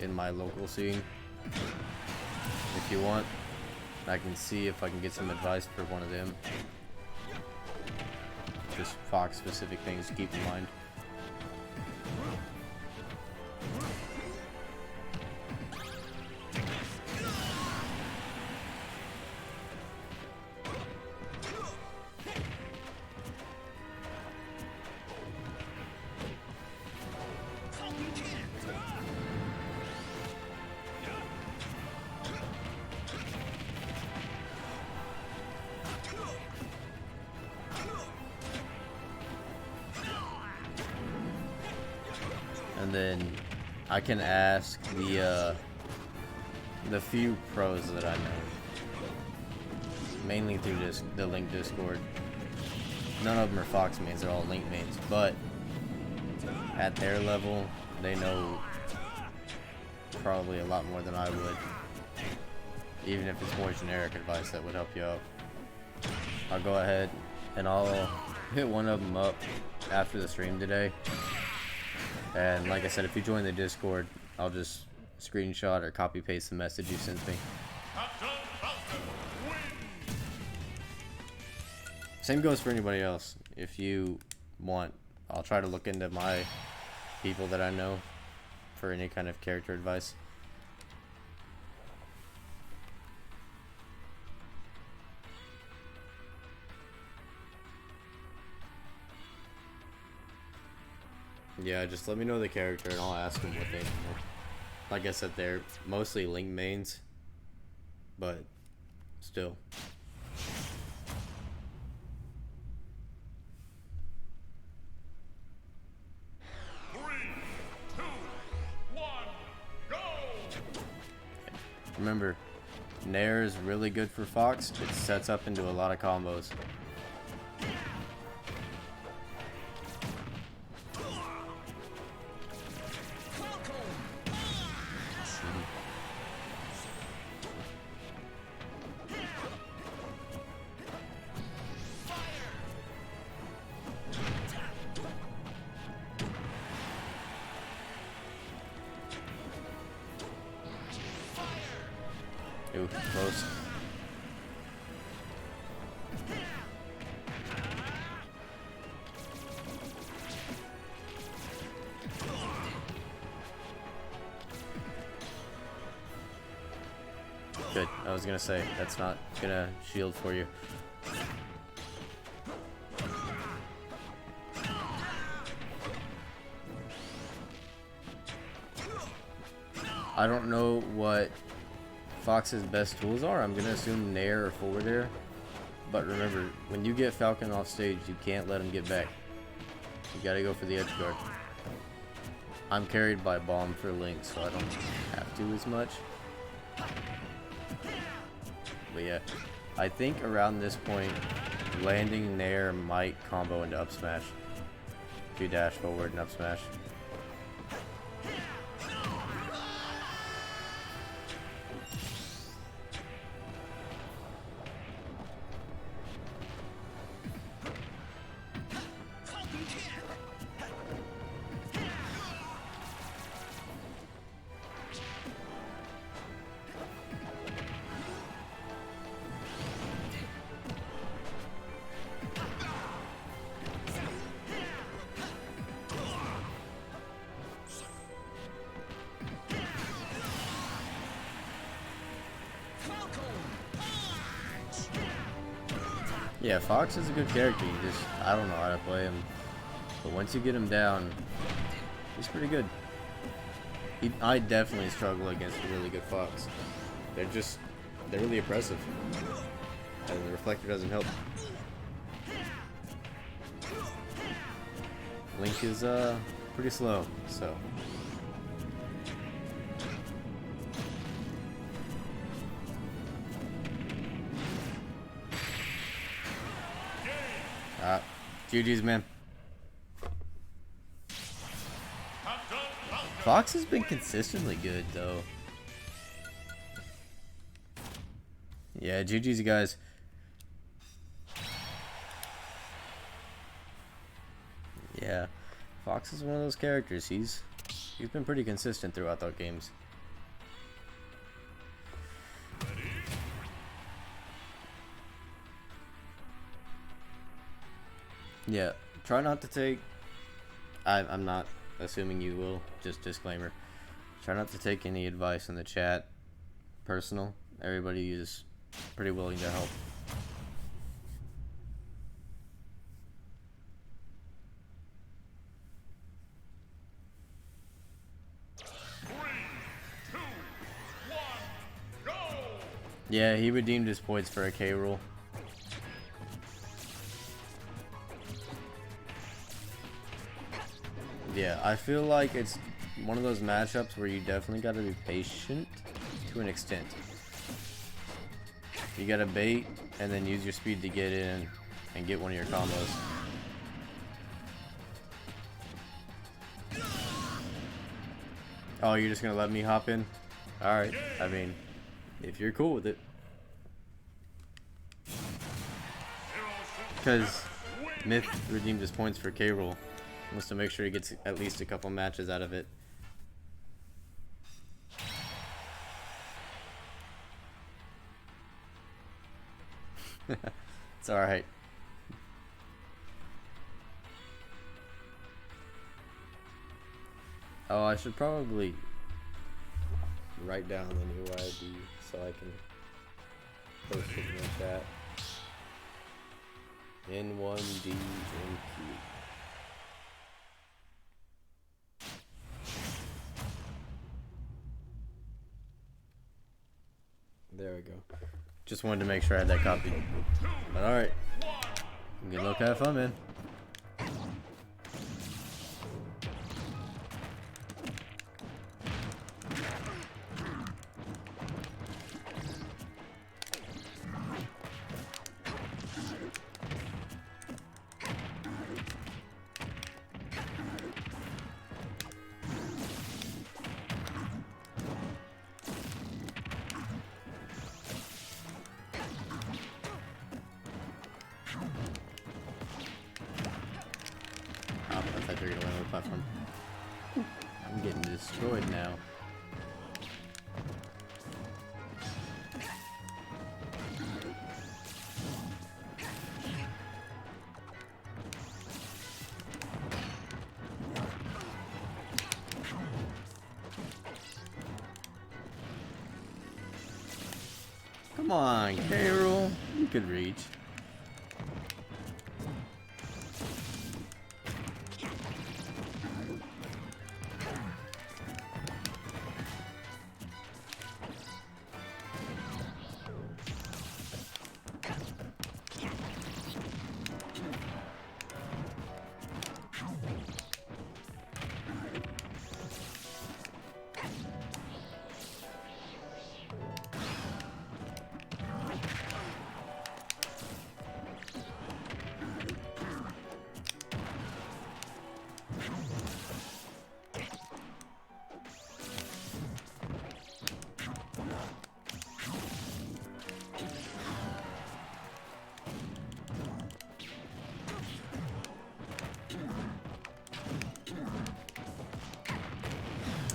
in my local scene if you want. I can see if I can get some advice for one of them. Just Fox specific things to keep in mind. and then I can ask the few pros that I know, mainly through the Link Discord. None of them are Fox mains; they're all Link mains. But at their level, they know probably a lot more than I would. Even if it's more generic advice that would help you out. I'll go ahead and I'll hit one of them up after the stream today. And like I said, if you join the Discord, I'll just screenshot or copy paste the message you sent me. Captain Falcon wins. Same goes for anybody else. If you want, I'll try to look into my people that I know for any kind of character advice. Yeah, just let me know the character and I'll ask them what they know. Like I said, they're mostly Link mains, but still. Remember, Nair is really good for Fox. It sets up into a lot of combos. Ooh, close. Good. I was gonna say, that's not gonna shield for you. I don't know what Fox's best tools are. I'm gonna assume Nair or forward air. But remember, when you get Falcon off stage, you can't let him get back. You gotta go for the edge guard. I'm carried by Bomb for Link, so I don't have to as much. But yeah, I think around this point, landing Nair might combo into up smash. If you dash forward and up smash. Yeah, Fox is a good character. I don't know how to play him. But once you get him down, he's pretty good. I definitely struggle against a really good Fox. They're really oppressive. And the reflector doesn't help. Link is pretty slow, so. GG's, man. Fox has been consistently good, though. Yeah, GG's, guys. Yeah, Fox is one of those characters. He's been pretty consistent throughout the games. Yeah, try not to take... I'm not assuming you will, just disclaimer. Try not to take any advice in the chat personal. Everybody is pretty willing to help. Yeah, he redeemed his points for a K roll. Yeah, I feel like it's one of those matchups where you definitely got to be patient to an extent. You got to bait and then use your speed to get in and get one of your combos. Oh, you're just gonna let me hop in? Alright, I mean, if you're cool with it. Because Myth redeemed his points for K-Rool. Wants to make sure he gets at least a couple matches out of it. It's alright. Oh, I should probably write down the new ID so I can post it in the chat. N1DNQ. There we go. Just wanted to make sure I had that copy. But alright. Good luck, have fun, man. Oh, I thought you were gonna land on the platform. I'm getting destroyed now. Come on, K-Rool. You could reach.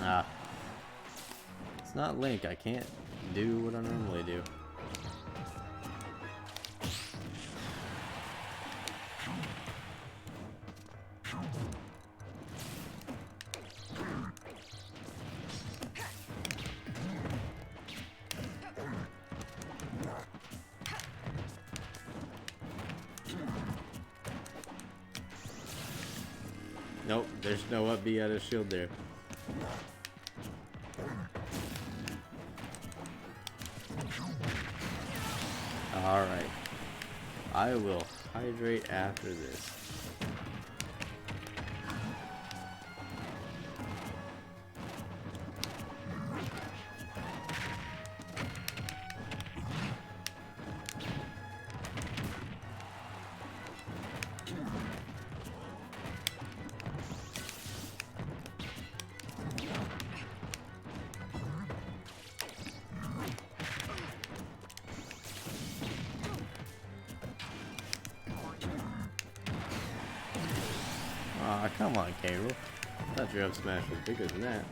Ah. It's not Link. I can't do what I normally do. Nope, there's no up B out of shield there. Alright. I will hydrate after this. Aw, come on, K-Rool. I thought your up smash was bigger than that.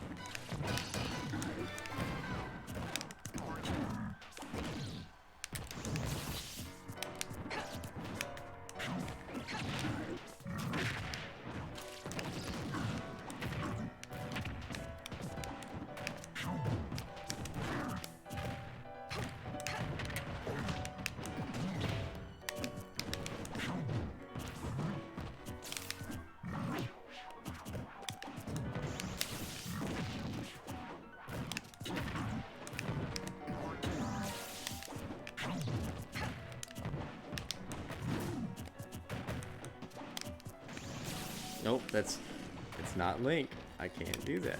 Nope, it's not Link. I can't do that.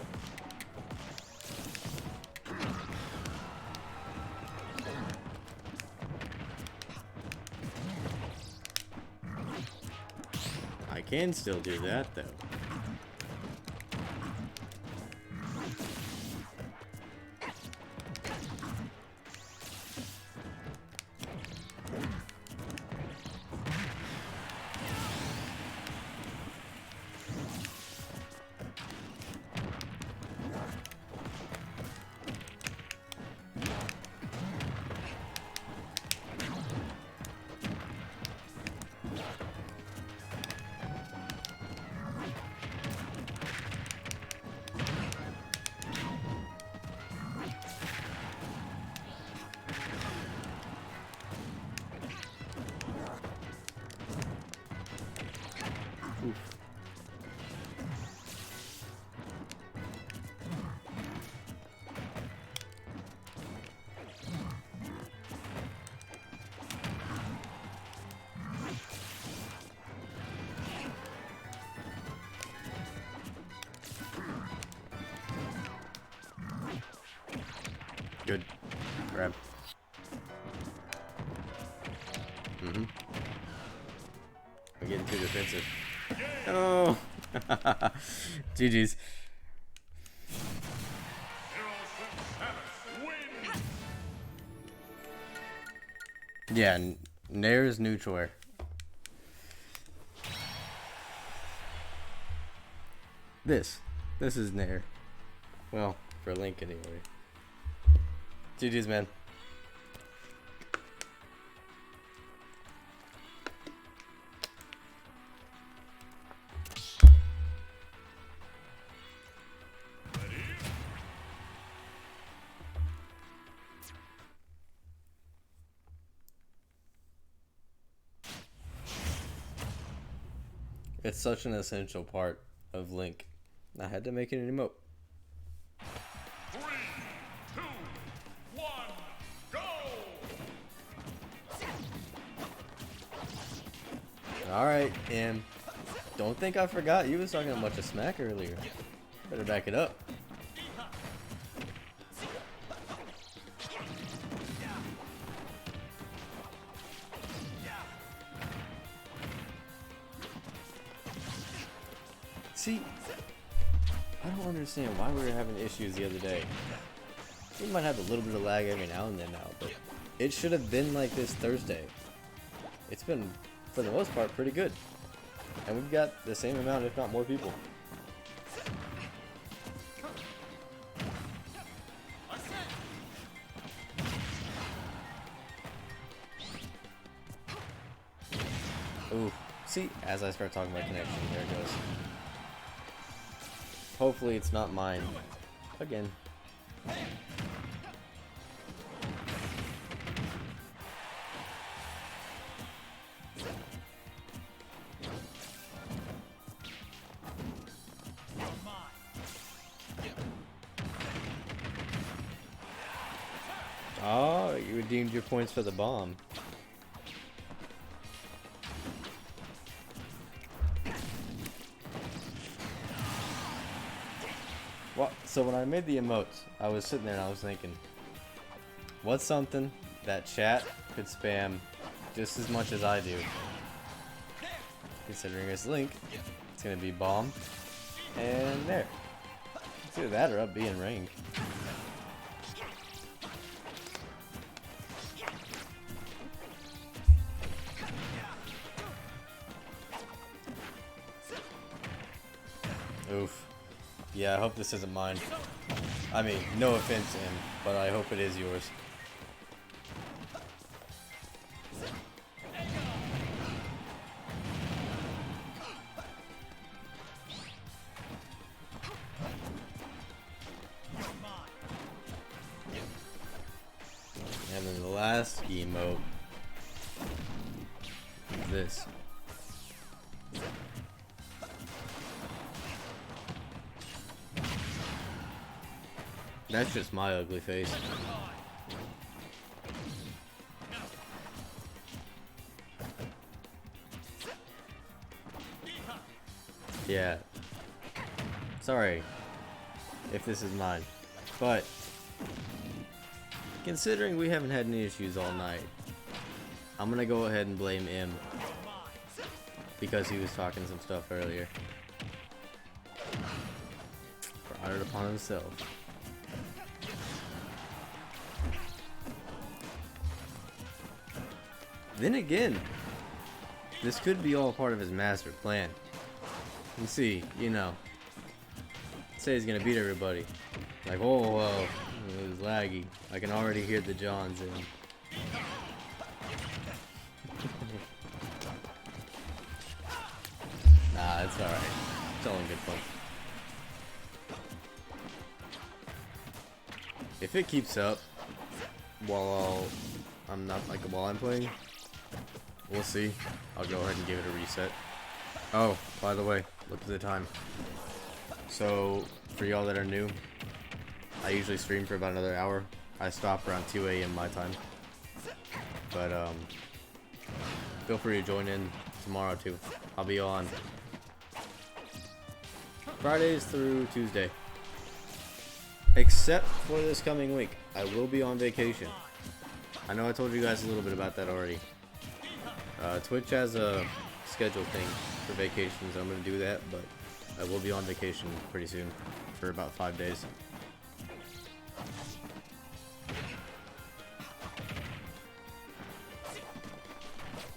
I can still do that though. Oof. Good. Grab. I'm getting too defensive. Oh. GG's. Yeah, Nair's neutral air. This is Nair. Well, for Link anyway. GG's, man. It's such an essential part of Link. I had to make it an emote. 3, 2, 1, go! Alright, and don't think I forgot you was talking a bunch of smack earlier. Better back it up. See, I don't understand why we were having issues the other day. We might have a little bit of lag every now and then now, but it should have been like this Thursday. It's been, for the most part, pretty good. And we've got the same amount, if not more people. Ooh, see, as I start talking about connection, there it goes. Hopefully it's not mine. Again. Oh, you redeemed your points for the bomb. Well, so when I made the emotes, I was sitting there and I was thinking, what's something that chat could spam just as much as I do? Considering it's Link, it's gonna be bomb and there. It's either that or up B in range. Oof. Yeah, I hope this isn't mine. I mean, no offense, Em, but I hope it is yours. And then the last emote is this. That's just my ugly face. Yeah. Sorry if this is mine. But considering we haven't had any issues all night, I'm gonna go ahead and blame him because he was talking some stuff earlier. Brought it upon himself. Then again, this could be all part of his master plan. You see, you know, say he's gonna beat everybody. Like, oh, well, it was laggy. I can already hear the Johns in. Nah, it's alright. It's all in good fun. If it keeps up while I'm playing, we'll see. I'll go ahead and give it a reset. Oh, by the way, look at the time. So, for y'all that are new, I usually stream for about another hour. I stop around 2 a.m. my time. But, feel free to join in tomorrow too. I'll be on Fridays through Tuesday. Except for this coming week. I will be on vacation. I know I told you guys a little bit about that already. Twitch has a schedule thing for vacations. I'm going to do that, but I will be on vacation pretty soon for about 5 days.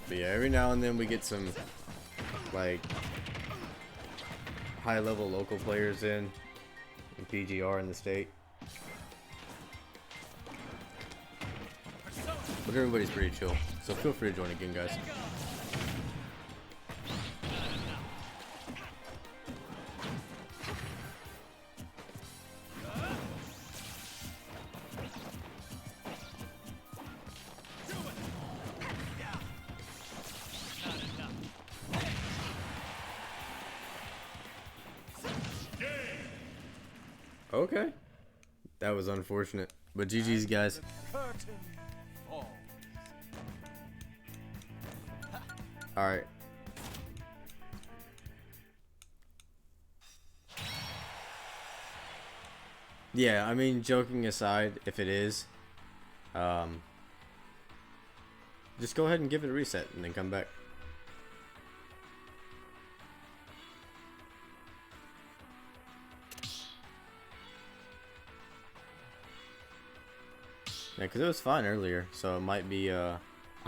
But yeah, every now and then we get some like high level local players in PGR in the state. But everybody's pretty chill, so feel free to join again, guys. Okay. That was unfortunate. But GG's, guys. Alright. Yeah, I mean, joking aside, if it is, just go ahead and give it a reset and then come back. Yeah, because it was fine earlier, so it might be, oh,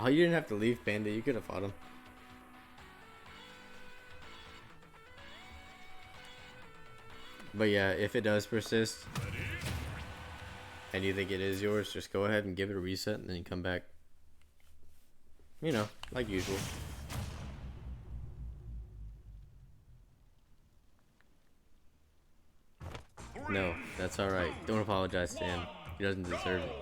you didn't have to leave, Panda. You could have fought him. But yeah, if it does persist, and you think it is yours, just go ahead and give it a reset, and then you come back. You know, like usual. No, that's alright. Don't apologize to him. He doesn't deserve it.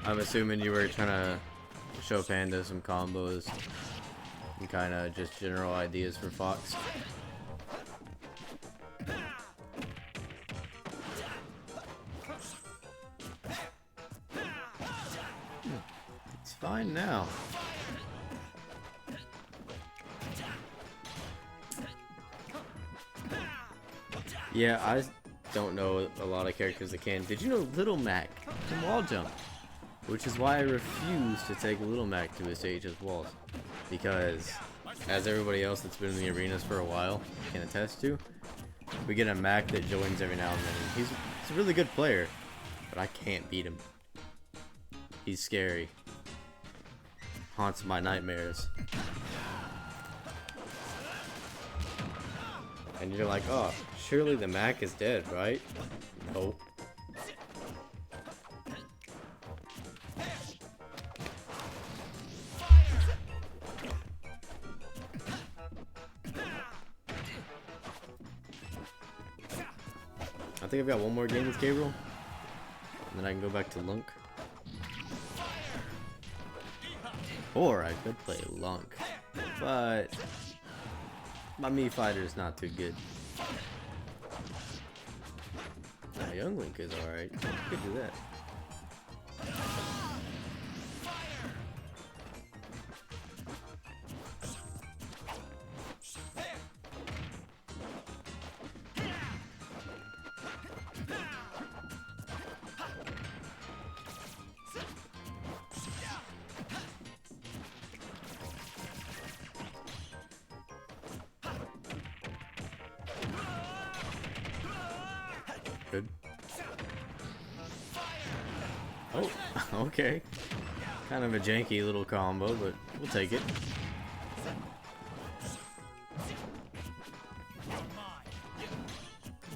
I'm assuming you were trying to show Panda some combos and kind of just general ideas for Fox. It's fine now. Yeah, I don't know a lot of characters that can. Did you know Little Mac can wall jump? Which is why I refuse to take Little Mac to his stage as walls. Because, as everybody else that's been in the arenas for a while can attest to, we get a Mac that joins every now and then. He's a really good player, but I can't beat him. He's scary. Haunts my nightmares. And you're like, oh, surely the Mac is dead, right? Nope. I think I've got one more game with Gabriel, and then I can go back to Lunk. Or I could play Lunk, but My Mii fighter is not too good. Nah, Young Link is alright. Could do that. Good. Oh, okay. Kind of a janky little combo, but we'll take it.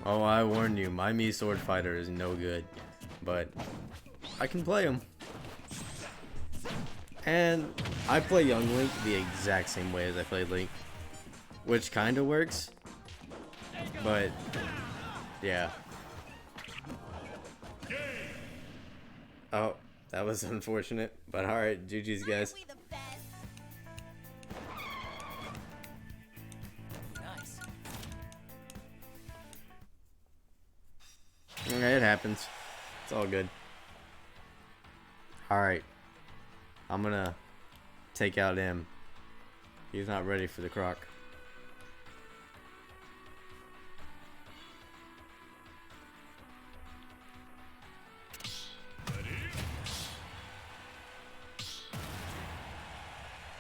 Oh, I warned you, my Mii sword fighter is no good, but I can play him. And I play Young Link the exact same way as I play Link, which kind of works, but yeah. Oh, that was unfortunate, but alright, GG's guys. Nice. Okay, it happens. It's all good. Alright. I'm gonna take out M. He's not ready for the croc.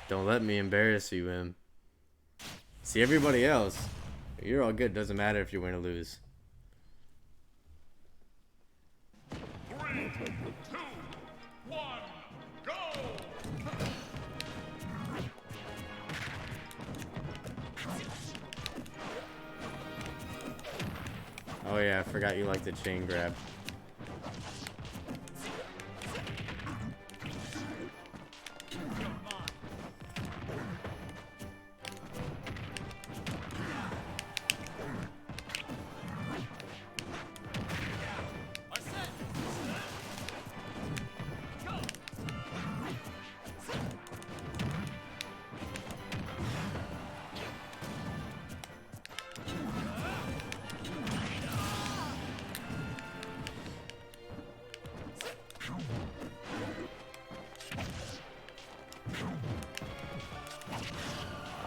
Don't let me embarrass you, M. See, everybody else, you're all good. Doesn't matter if you win or lose. 3, 2, 1, go! Oh yeah, I forgot you like the chain grab.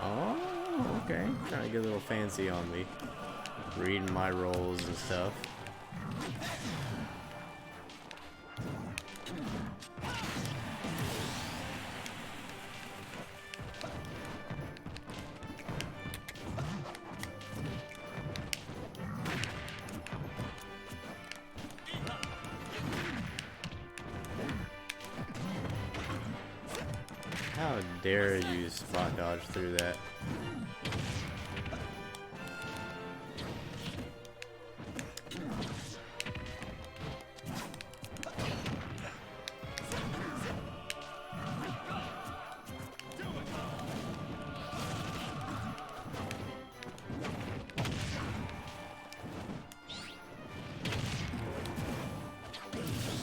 Oh, okay. Trying to get a little fancy on me. Reading my rolls and stuff. How dare you spot dodge through that?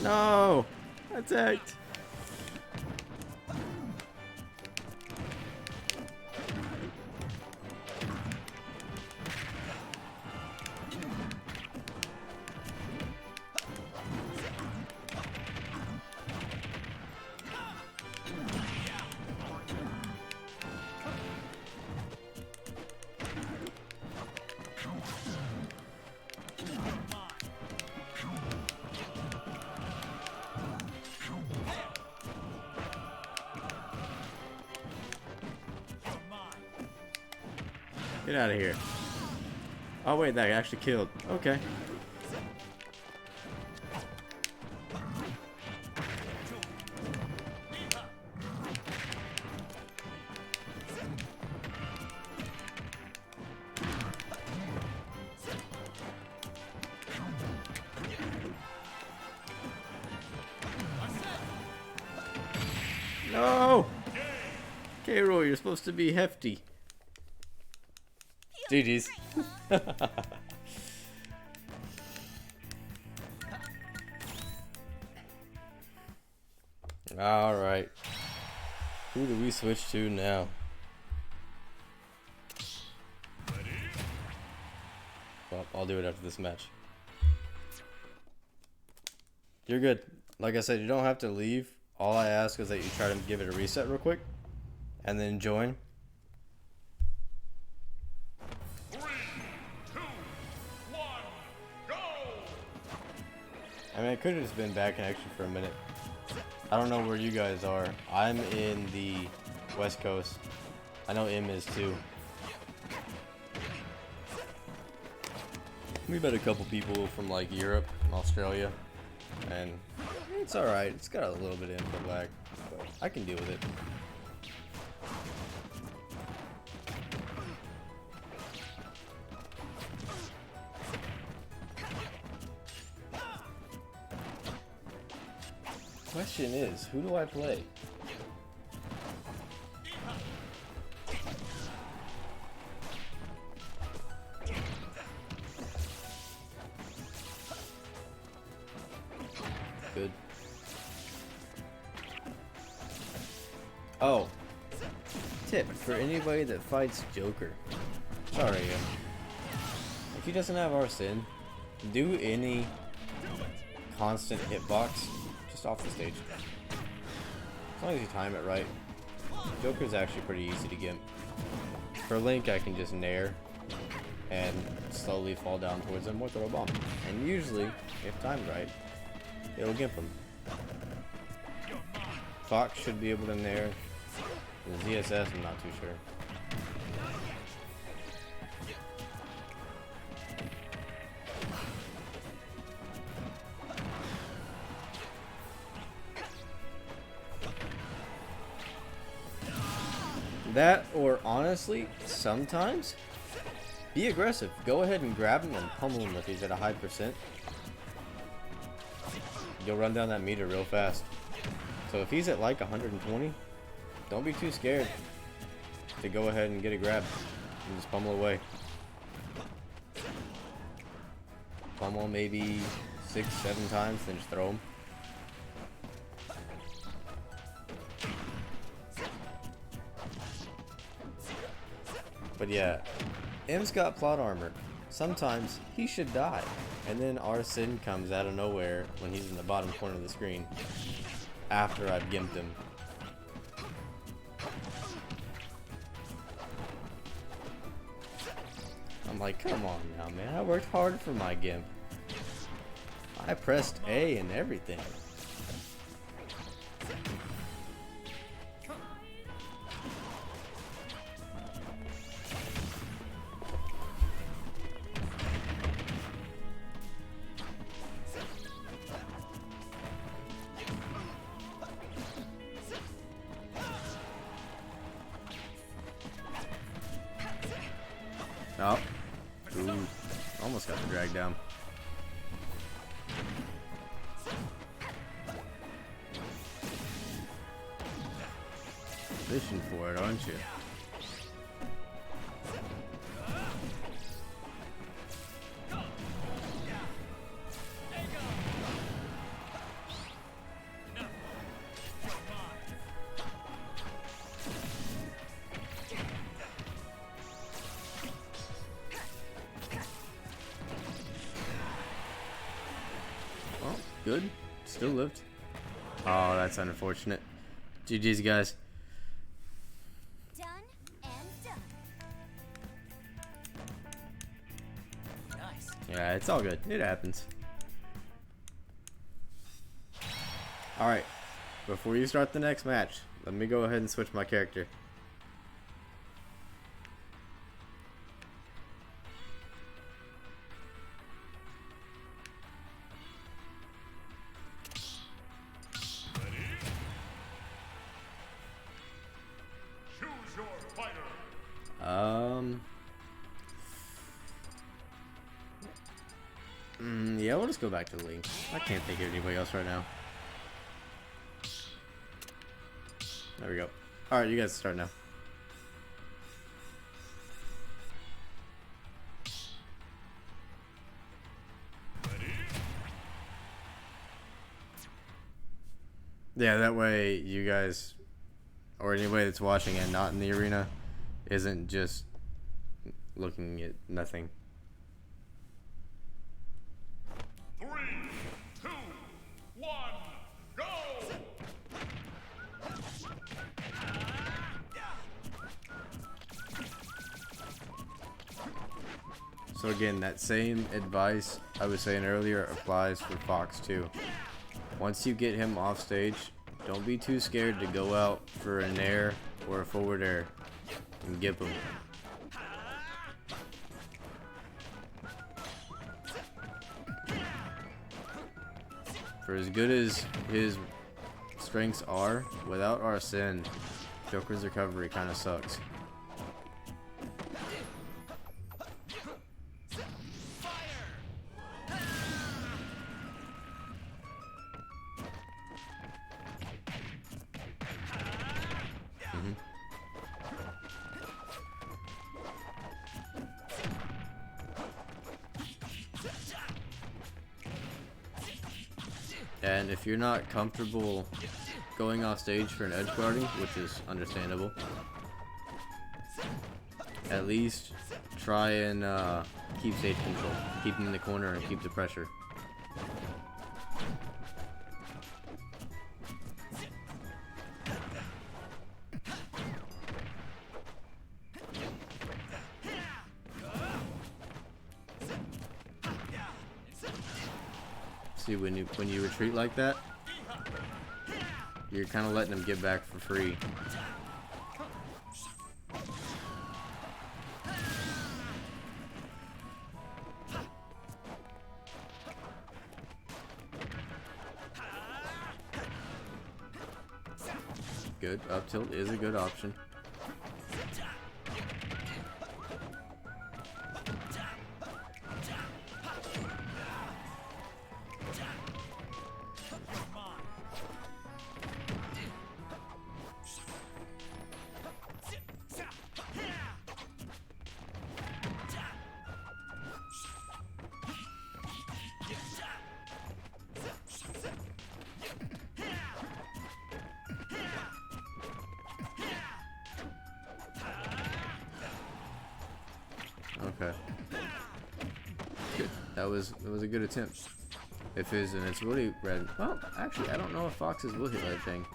No! Attacked! Get out of here. Oh wait, that actually killed. Okay. No! K-Roll, you're supposed to be hefty. GG's. Alright. Who do we switch to now? I'll do it after this match. You're good. Like I said, you don't have to leave. All I ask is that you try to give it a reset real quick, and then join. 3, 2, 1, go! I mean, I could have just been back in action for a minute. I don't know where you guys are. I'm in the West Coast. I know M is too. We met a couple people from like Europe and Australia, and it's alright. It's got a little bit of input lag, but I can deal with it. Question is, who do I play? Good. Oh. Tip for anybody that fights Joker. Sorry, if he doesn't have Arsene, do any constant hitbox just off the stage. As long as you time it right. Joker's actually pretty easy to gimp. For Link, I can just nair and slowly fall down towards him or throw a bomb. And usually, if timed right, it'll gimp him. Fox should be able to nair. The ZSS, I'm not too sure. That, or honestly, sometimes, be aggressive. Go ahead and grab him and pummel him if he's at a high percent. You'll run down that meter real fast. So if he's at like 120, don't be too scared to go ahead and get a grab and just pummel away. Pummel maybe 6-7 times, then just throw him. But yeah, M's got plot armor. Sometimes he should die, and then Arsene comes out of nowhere when he's in the bottom corner of the screen after I've gimped him. I'm like, come on now, man. I worked hard for my gimp. I pressed A and everything. Oh. Ooh. Almost got the drag down. Fishing for it, aren't you? Good. Still lived. Oh, that's unfortunate. GG's, guys. Done and done. Nice. Yeah, it's all good. It happens. Alright. Before you start the next match, let me go ahead and switch my character. Choose your fighter. Yeah, we'll just go back to Link. I can't think of anybody else right now. There we go. Alright, you guys start now. Yeah, that way you guys, or anybody that's watching and not in the arena, isn't just looking at nothing. So again, that same advice I was saying earlier applies for Fox too. Once you get him off stage, don't be too scared to go out for an air or a forward air and gip him. For as good as his strengths are, without Arsene, Joker's recovery kind of sucks. And if you're not comfortable going off stage for an edge guarding, which is understandable, at least try and keep stage control. Keep him in the corner and keep the pressure. See, when you retreat like that, you're kind of letting them get back for free. Good, up tilt is a good option. Okay. Good. That was a good attempt. If his and it's really red. Well, actually, I don't know if Fox's will hit that thing.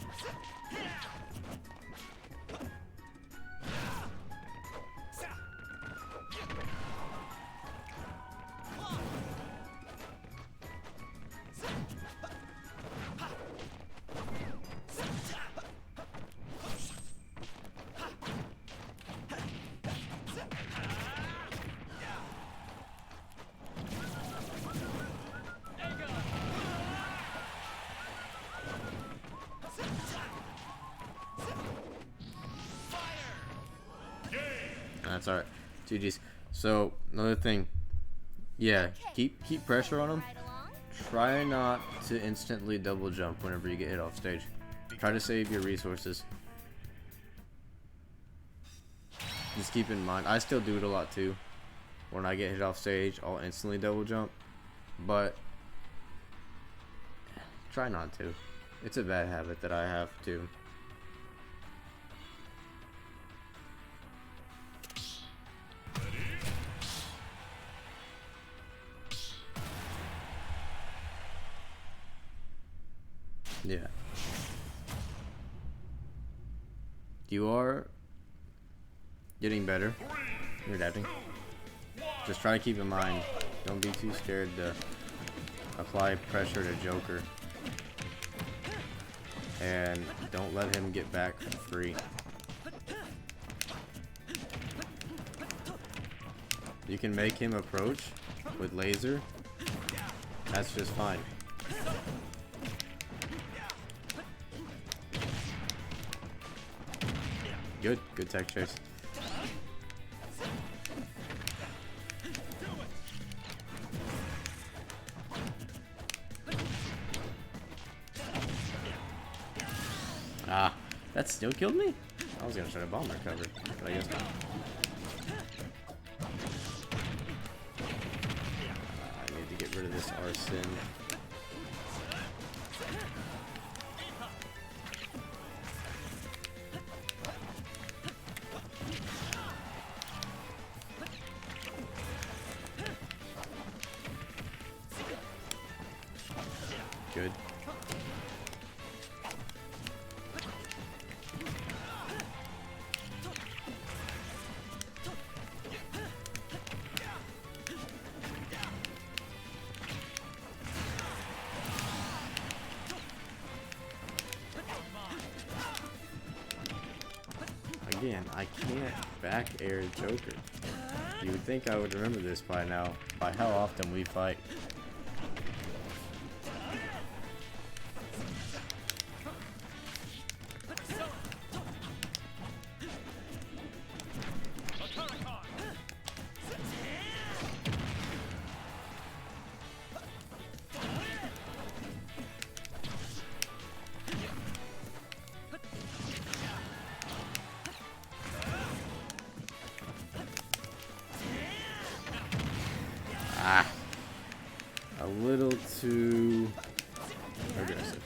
That's alright. GG's. So, another thing. Yeah, keep pressure on him. Try not to instantly double jump whenever you get hit off stage. Try to save your resources. Just keep in mind, I still do it a lot too. When I get hit off stage, I'll instantly double jump. But try not to. It's a bad habit that I have too. Yeah. You are getting better. You're adapting. Just try to keep in mind, don't be too scared to apply pressure to Joker. And don't let him get back for free. You can make him approach with laser. That's just fine. Good tech chase. Ah, that still killed me? I was gonna try to bomb recover, but I guess not. I need to get rid of this Arsene. Good. again, I can't back air Joker. You would think I would remember this by now, by how often we fight. Ah, a little too aggressive.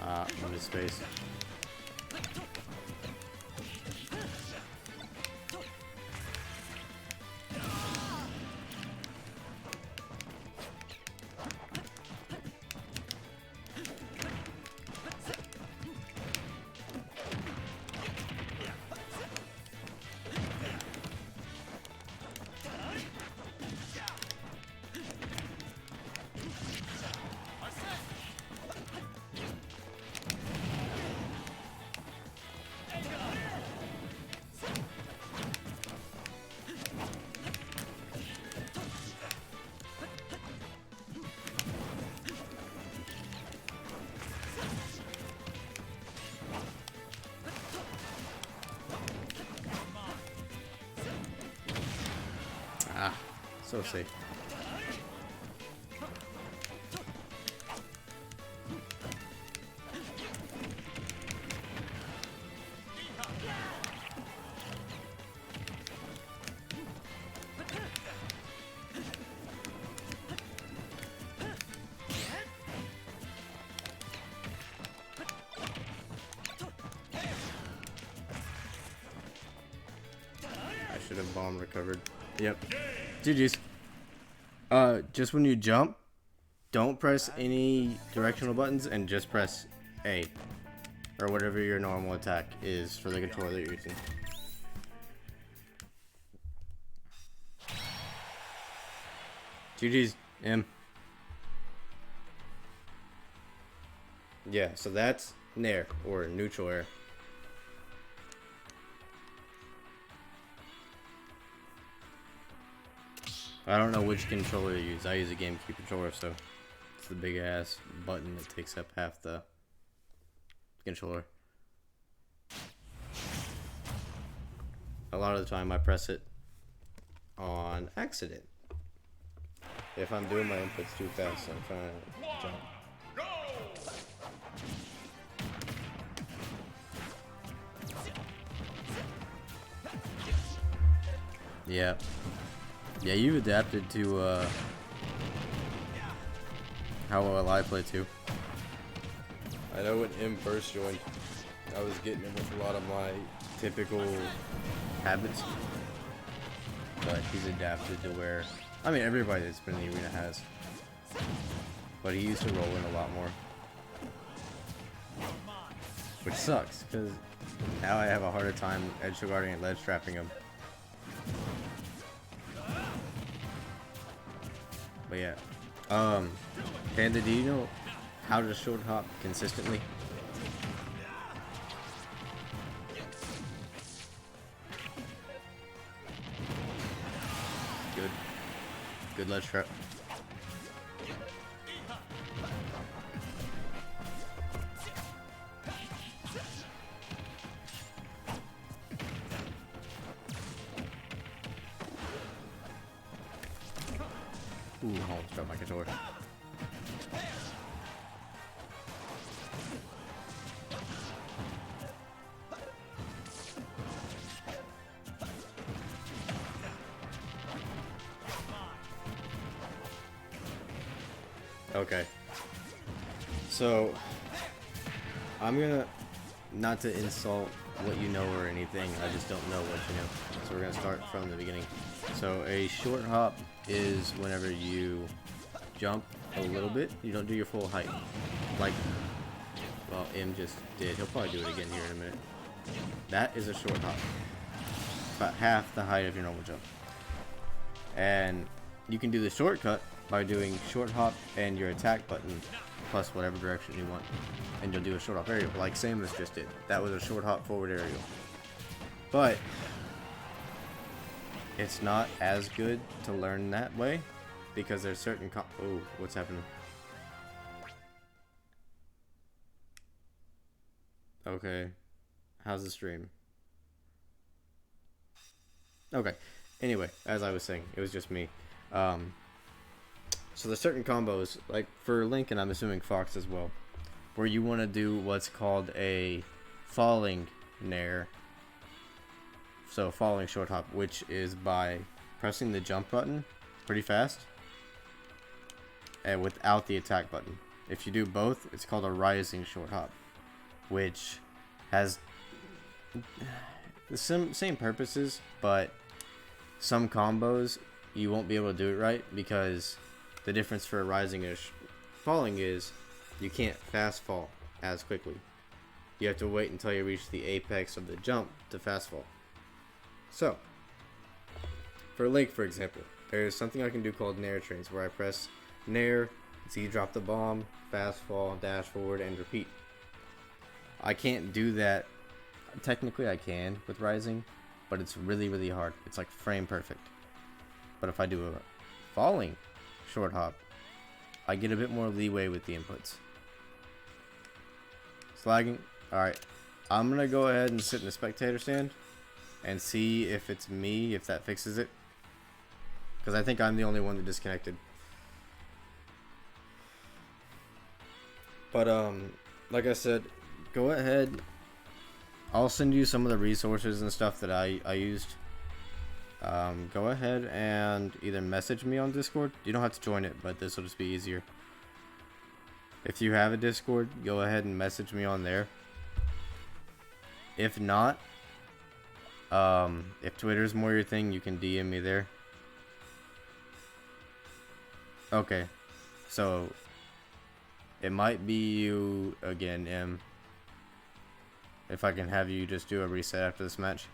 Ah, in his face. Ah, so safe. I should have bomb recovered. Yep. GG's. Just when you jump, don't press any directional buttons and just press A. Or whatever your normal attack is for the controller that you're using. GG's, M. Yeah, so that's Nair, or neutral air. I don't know which controller you use. I use a GameCube controller, so it's the big ass button that takes up half the controller. A lot of the time I press it on accident. If I'm doing my inputs too fast, I'm trying to jump. Yeah. Yeah, you adapted to how well I play too. I know when M first joined, I was getting him with a lot of my typical habits. But he's adapted to where, I mean, everybody that's been in the arena has. But he used to roll in a lot more. Which sucks, because now I have a harder time edge guarding and ledge trapping him. But yeah, Panda, do you know how to short hop consistently? Good ledge trap. Ooh, almost dropped my controller. Okay. So, I'm gonna, not to insult what you know or anything, I just don't know what you know. So we're gonna start from the beginning. So a short hop is whenever you jump a little bit, you don't do your full height. Like, well, M just did. He'll probably do it again here in a minute. That is a short hop. About half the height of your normal jump. And you can do the shortcut by doing short hop and your attack button plus whatever direction you want. And you'll do a short hop aerial, like Samus just did. That was a short hop forward aerial. But it's not as good to learn that way because there's certain oh, what's happening? Okay. How's the stream? Okay. Anyway, as I was saying, it was just me. So there's certain combos, like for Link and I'm assuming Fox as well, where you want to do what's called a falling nair. So falling short hop, which is by pressing the jump button pretty fast and without the attack button. If you do both, it's called a rising short hop, which has the same purposes, but some combos you won't be able to do it right because the difference for a rising and falling is you can't fast fall as quickly. You have to wait until you reach the apex of the jump to fast fall. So, for Link, for example, there's something I can do called Nair trains, where I press Nair, Z drop the bomb, fast fall, dash forward, and repeat. I can't do that. Technically, I can with Rising, but it's really, really hard. It's like frame perfect. But if I do a falling short hop, I get a bit more leeway with the inputs. It's lagging. Alright, I'm going to go ahead and sit in the spectator stand and see if it's me, if that fixes it. Because I think I'm the only one that disconnected. But, like I said, go ahead. I'll send you some of the resources and stuff that I used. Go ahead and either message me on Discord. You don't have to join it, but this will just be easier. If you have a Discord, go ahead and message me on there. If not, if Twitter's more your thing, you can DM me there. Okay, so it might be you again, M. If I can have you just do a reset after this match.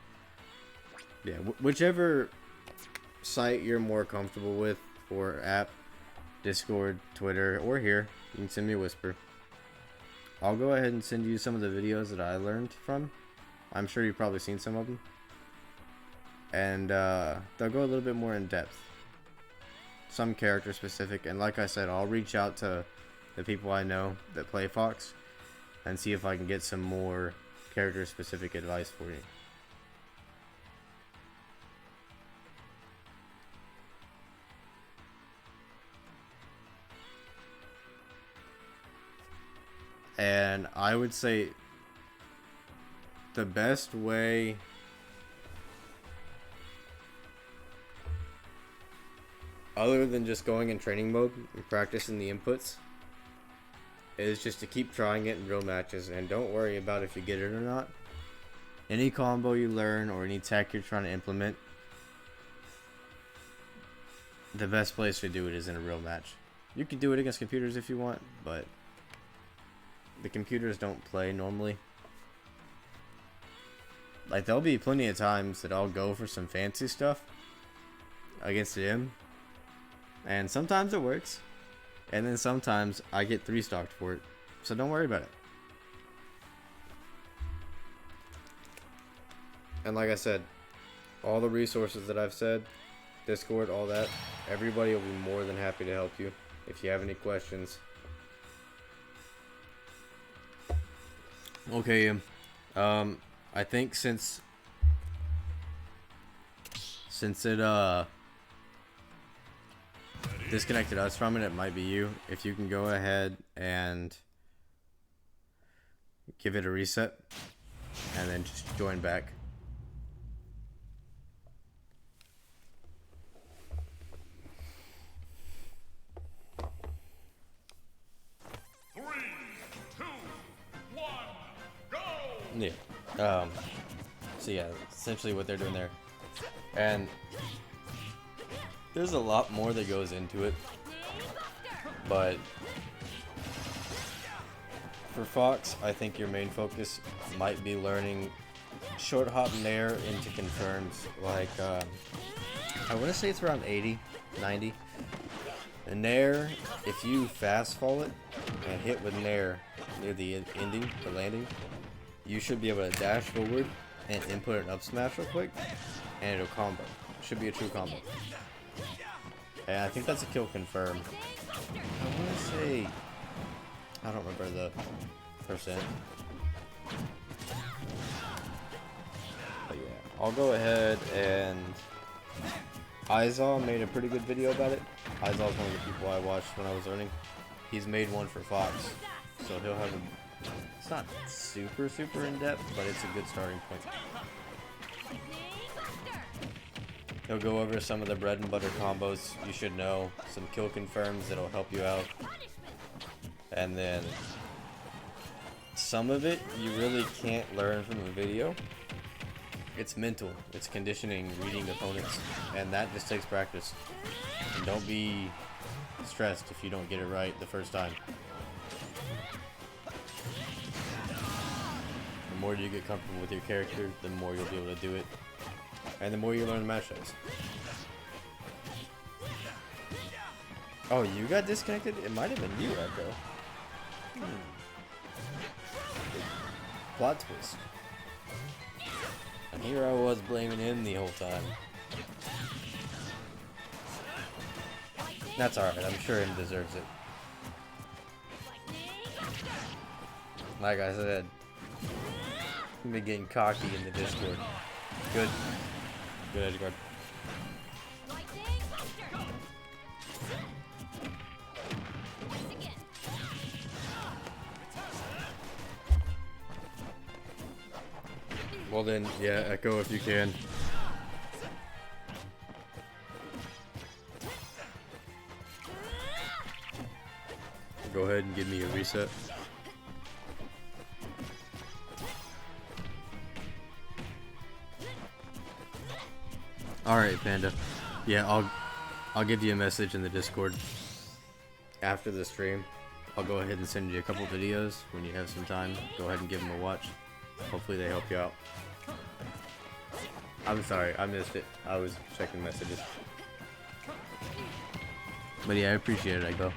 Yeah, whichever site you're more comfortable with, or app, Discord, Twitter, or here, you can send me a whisper. I'll go ahead and send you some of the videos that I learned from. I'm sure you've probably seen some of them. And they'll go a little bit more in depth. Some character specific, and like I said, I'll reach out to the people I know that play Fox and see if I can get some more character specific advice for you. And I would say the best way other than just going in training mode and practicing the inputs is just to keep trying it in real matches, and don't worry about if you get it or not. Any combo you learn or any tech you're trying to implement, the best place to do it is in a real match. You can do it against computers if you want, but the computers don't play normally. Like, there'll be plenty of times that I'll go for some fancy stuff against them, and sometimes it works, and then sometimes I get 3-stocked for it, so don't worry about it. And like I said, all the resources that I've said, Discord, all that, everybody will be more than happy to help you if you have any questions. Okay, I think since it disconnected us from it, it might be you. If you can go ahead and give it a reset and then just join back. Yeah. So yeah, essentially what they're doing there. And there's a lot more that goes into it. But for Fox, I think your main focus might be learning short hop nair into confirms. Like, I want to say it's around 80, 90. The nair, if you fast fall it and hit with nair near the ending, the landing, you should be able to dash forward and input an up smash real quick, and it'll combo. Should be a true combo. And I think that's a kill confirm. I want to say, I don't remember the percent. But yeah, I'll go ahead and Izal made a pretty good video about it. Izal's one of the people I watched when I was learning. He's made one for Fox, so he'll have a, it's not super in depth, but it's a good starting point. He'll go over some of the bread and butter combos you should know, some kill confirms that'll help you out, and then some of it you really can't learn from a video. It's mental, it's conditioning, reading opponents, and that just takes practice. And don't be stressed if you don't get it right the first time. The more you get comfortable with your character, the more you'll be able to do it. And the more you learn the matchups. Oh, you got disconnected? It might have been you, Echo. Plot twist. And here I was blaming him the whole time. That's alright, I'm sure him deserves it. Like I said, I'm getting cocky in the Discord. Good. Good, Edgard. Well then, yeah, Echo if you can. Go ahead and give me a reset. Alright, Panda. Yeah, I'll give you a message in the Discord after the stream. I'll go ahead and send you a couple videos when you have some time. Go ahead and give them a watch. Hopefully they help you out. I'm sorry, I missed it. I was checking messages. But yeah, I appreciate it, Echo.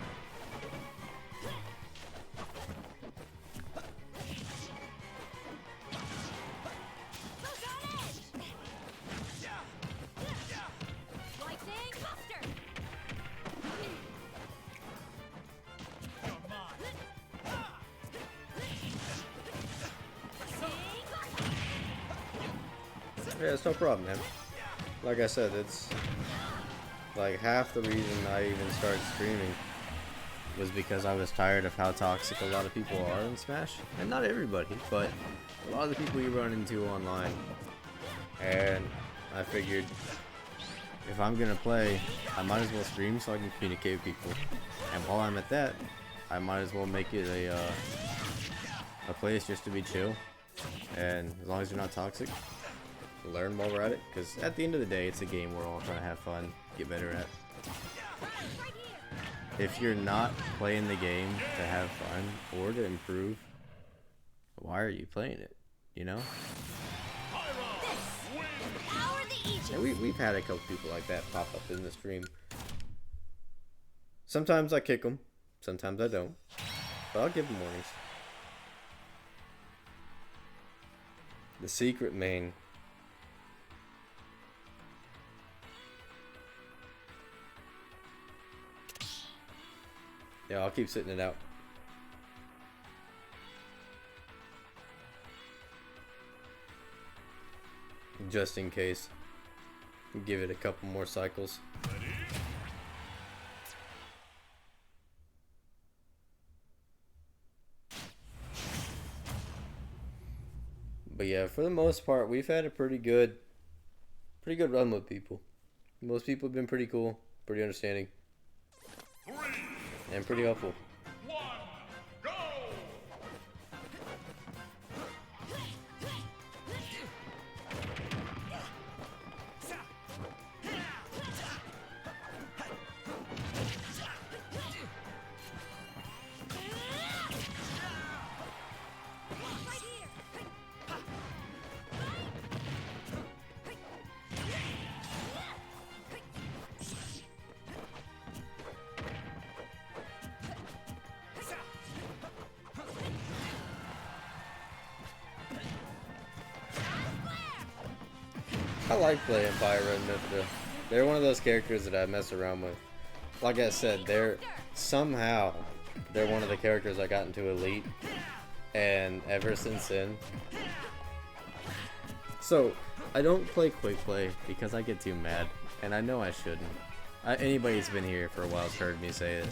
Yeah, it's no problem, man. Like I said, it's like half the reason I even started streaming was because I was tired of how toxic a lot of people are in Smash. And not everybody, but a lot of the people you run into online. And I figured if I'm gonna play, I might as well stream so I can communicate with people. And while I'm at that, I might as well make it a place just to be chill. And as long as you're not toxic, learn while we're at it, because at the end of the day, it's a game we're all trying to have fun, get better at. If you're not playing the game to have fun or to improve, why are you playing it? You know? And we've had a couple people like that pop up in the stream. Sometimes I kick them, sometimes I don't, but I'll give them warnings. The secret main. Yeah, I'll keep sitting it out. Just in case. Give it a couple more cycles. But yeah, for the most part, we've had a pretty good run with people. Most people have been pretty cool, pretty understanding. And pretty helpful. 1, go! I like playing Pyra and Mithra. They're one of those characters that I mess around with. Like I said, they're one of the characters I got into Elite, and ever since then. So I don't play quick play because I get too mad, and I know I shouldn't. Anybody who's been here for a while has heard me say it.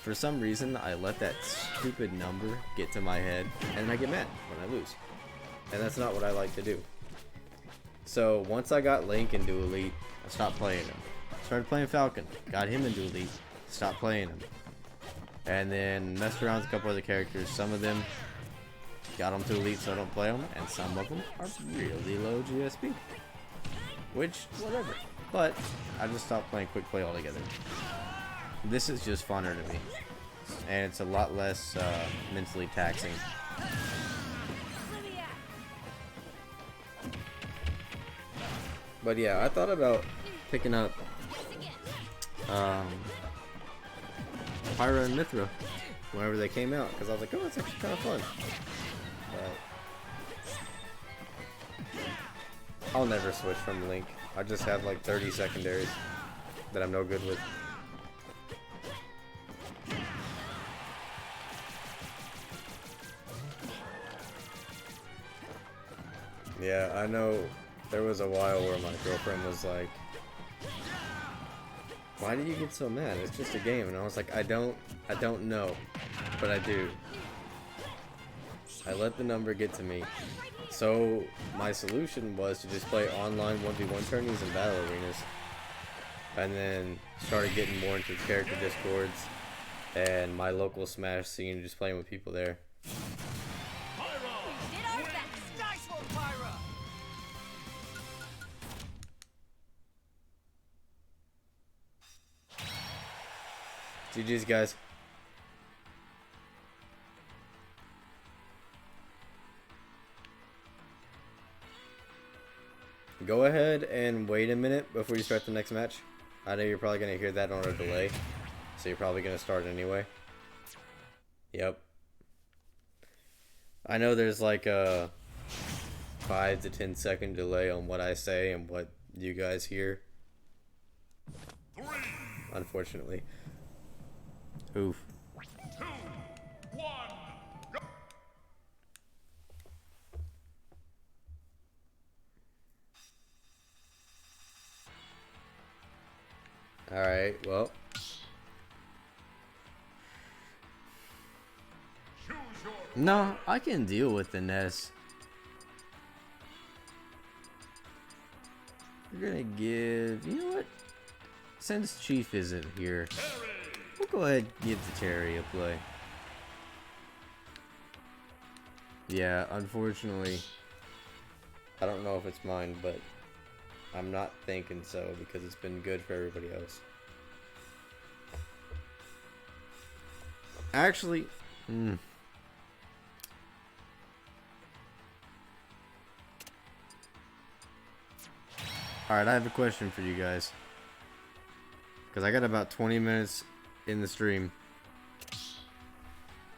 For some reason, I let that stupid number get to my head, and I get mad when I lose. And that's not what I like to do. So once I got Link into Elite, I stopped playing him. Started playing Falcon, got him into Elite, stopped playing him. And then messed around with a couple other characters. Some of them got them to Elite so I don't play them, and some of them are really low GSP. Which, whatever. But I just stopped playing quick play altogether. This is just funner to me, and it's a lot less mentally taxing. But yeah, I thought about picking up Pyra and Mithra whenever they came out, because I was like, oh, it's actually kind of fun. But I'll never switch from Link. I just have like 30 secondaries that I'm no good with. Yeah, I know there was a while where my girlfriend was like, why do you get so mad? It's just a game. And I was like, I don't know, but I do. I let the number get to me. So my solution was to just play online 1v1 tourneys and battle arenas. And then started getting more into character discords and my local Smash scene, just playing with people there. GG's, guys. Go ahead and wait a minute before you start the next match. I know you're probably going to hear that on a delay, so you're probably going to start anyway. Yep. I know there's like a 5 to 10 second delay on what I say and what you guys hear. Unfortunately. Oof. 2, 1, go! Alright, well. Choose your No, I can deal with the Ness. We're gonna give... You know what? Since Chief isn't here, we'll go ahead and give the Terry a play. Yeah, unfortunately, I don't know if it's mine, but I'm not thinking so because it's been good for everybody else. Actually, Alright, I have a question for you guys. Because I got about 20 minutes in the stream.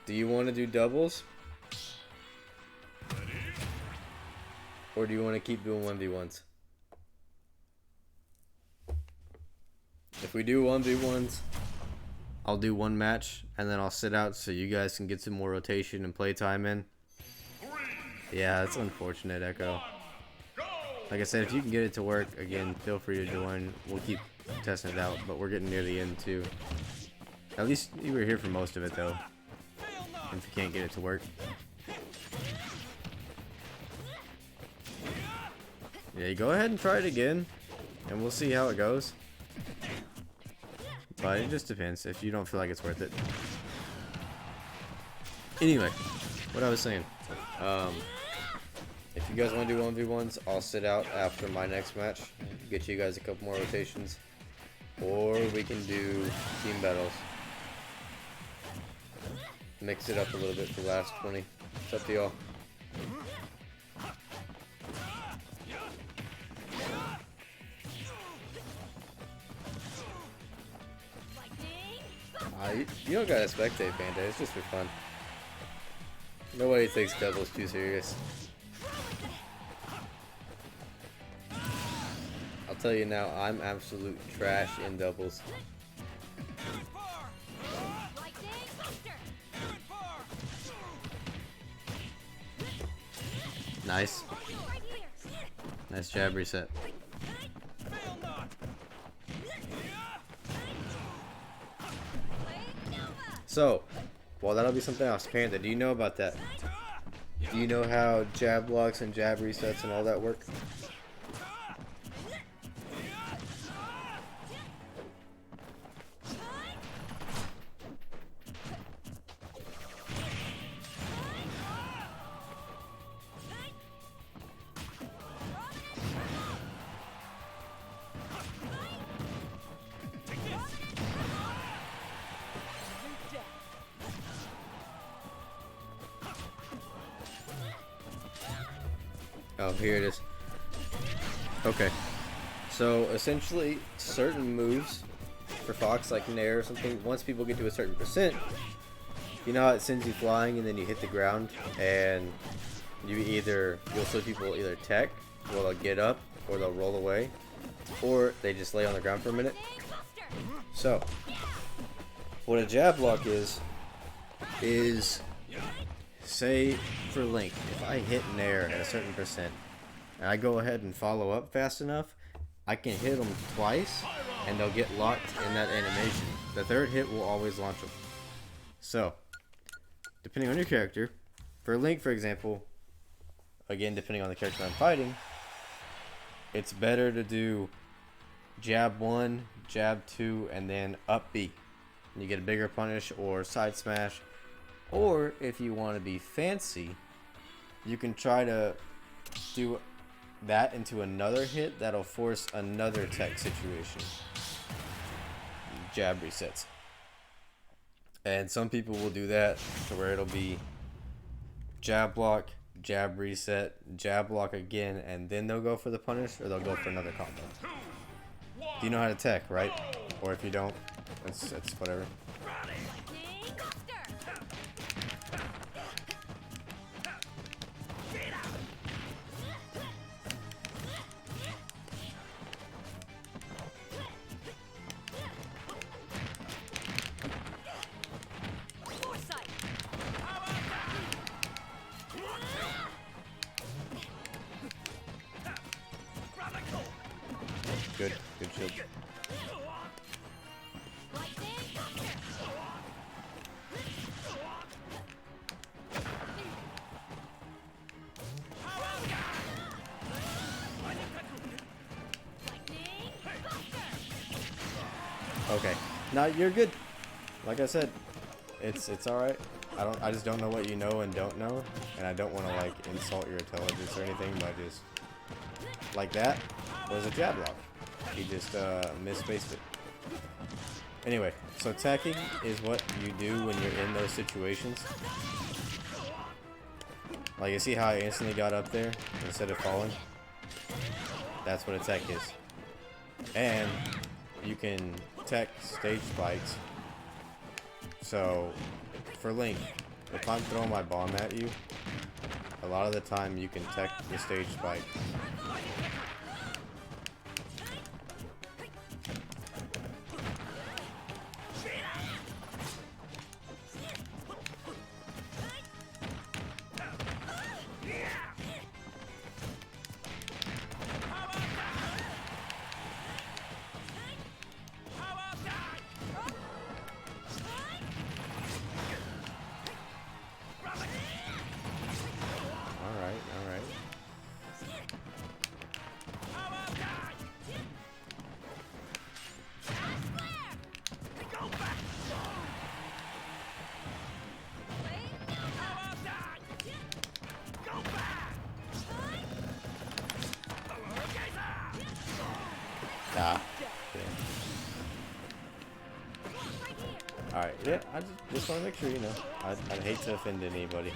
Do you want to do doubles? Or do you want to keep doing 1v1s? If we do 1v1s, I'll do one match and then I'll sit out so you guys can get some more rotation and play time in. Yeah, that's unfortunate, Echo. Like I said, if you can get it to work, again, feel free to join. We'll keep testing it out, but we're getting near the end too. At least you were here for most of it though. If you can't get it to work. Yeah, you go ahead and try it again, and we'll see how it goes. But it just depends if you don't feel like it's worth it. Anyway, what I was saying. If you guys want to do 1v1s, I'll sit out after my next match. Get you guys a couple more rotations. Or we can do team battles. Mix it up a little bit for the last 20. It's up to y'all. You don't gotta spectate, Band-Aid. It's just for fun. Nobody takes doubles too serious. tell you now, I'm absolute trash in doubles. Lightning Buster. Nice. Right here. Nice jab reset. Fail not. Blade Nova. So, well, that'll be something else. Panda, do you know about that? Do you know how jab blocks and jab resets and all that work? Oh, here it is. Okay. So, essentially, certain moves for Fox, like Nair or something, once people get to a certain percent, you know how it sends you flying and then you hit the ground, and you'll see people either tech, or they'll get up, or they'll roll away, or they just lay on the ground for a minute. So, what a jab block is say for Link, if I hit Nair at a certain percent, and I go ahead and follow up fast enough, I can hit them twice, and they'll get locked in that animation. The third hit will always launch them. So, depending on your character, for Link, for example, again, depending on the character I'm fighting, it's better to do jab 1, jab 2, and then up B. And you get a bigger punish or side smash. Or if you want to be fancy, you can try to do that into another hit that'll force another tech situation. Jab resets. And some people will do that to where it'll be jab block, jab reset, jab block again, and then they'll go for the punish, or they'll go for another combo. Do you know how to tech, right? Or if you don't, it's whatever. Lightning Buster. Foresight. Good shield. Lightning Buster. Lightning Buster. Okay. Now you're good. Like I said, it's alright. I just don't know what you know and don't know, and I don't want to like insult your intelligence or anything by just like that was a jab block. He just misspaced it. Anyway, so teching is what you do when you're in those situations. Like, you see how I instantly got up there instead of falling? That's what a tech is. And you can tech stage spikes. So, for Link, if I'm throwing my bomb at you, a lot of the time you can tech the stage spike. Alright. Ah. Alright, yeah, I just want to make sure you know. I'd hate to offend anybody.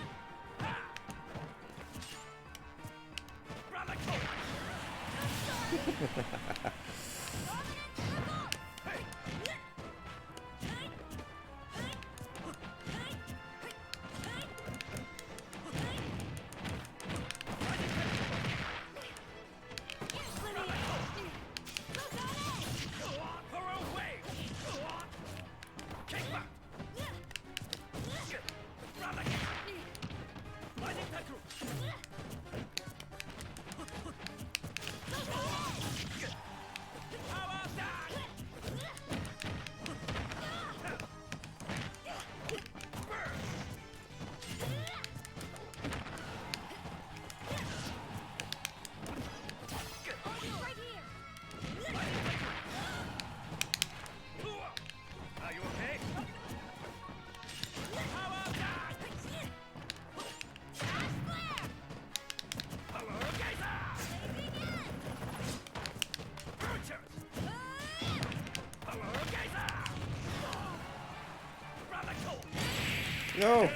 No.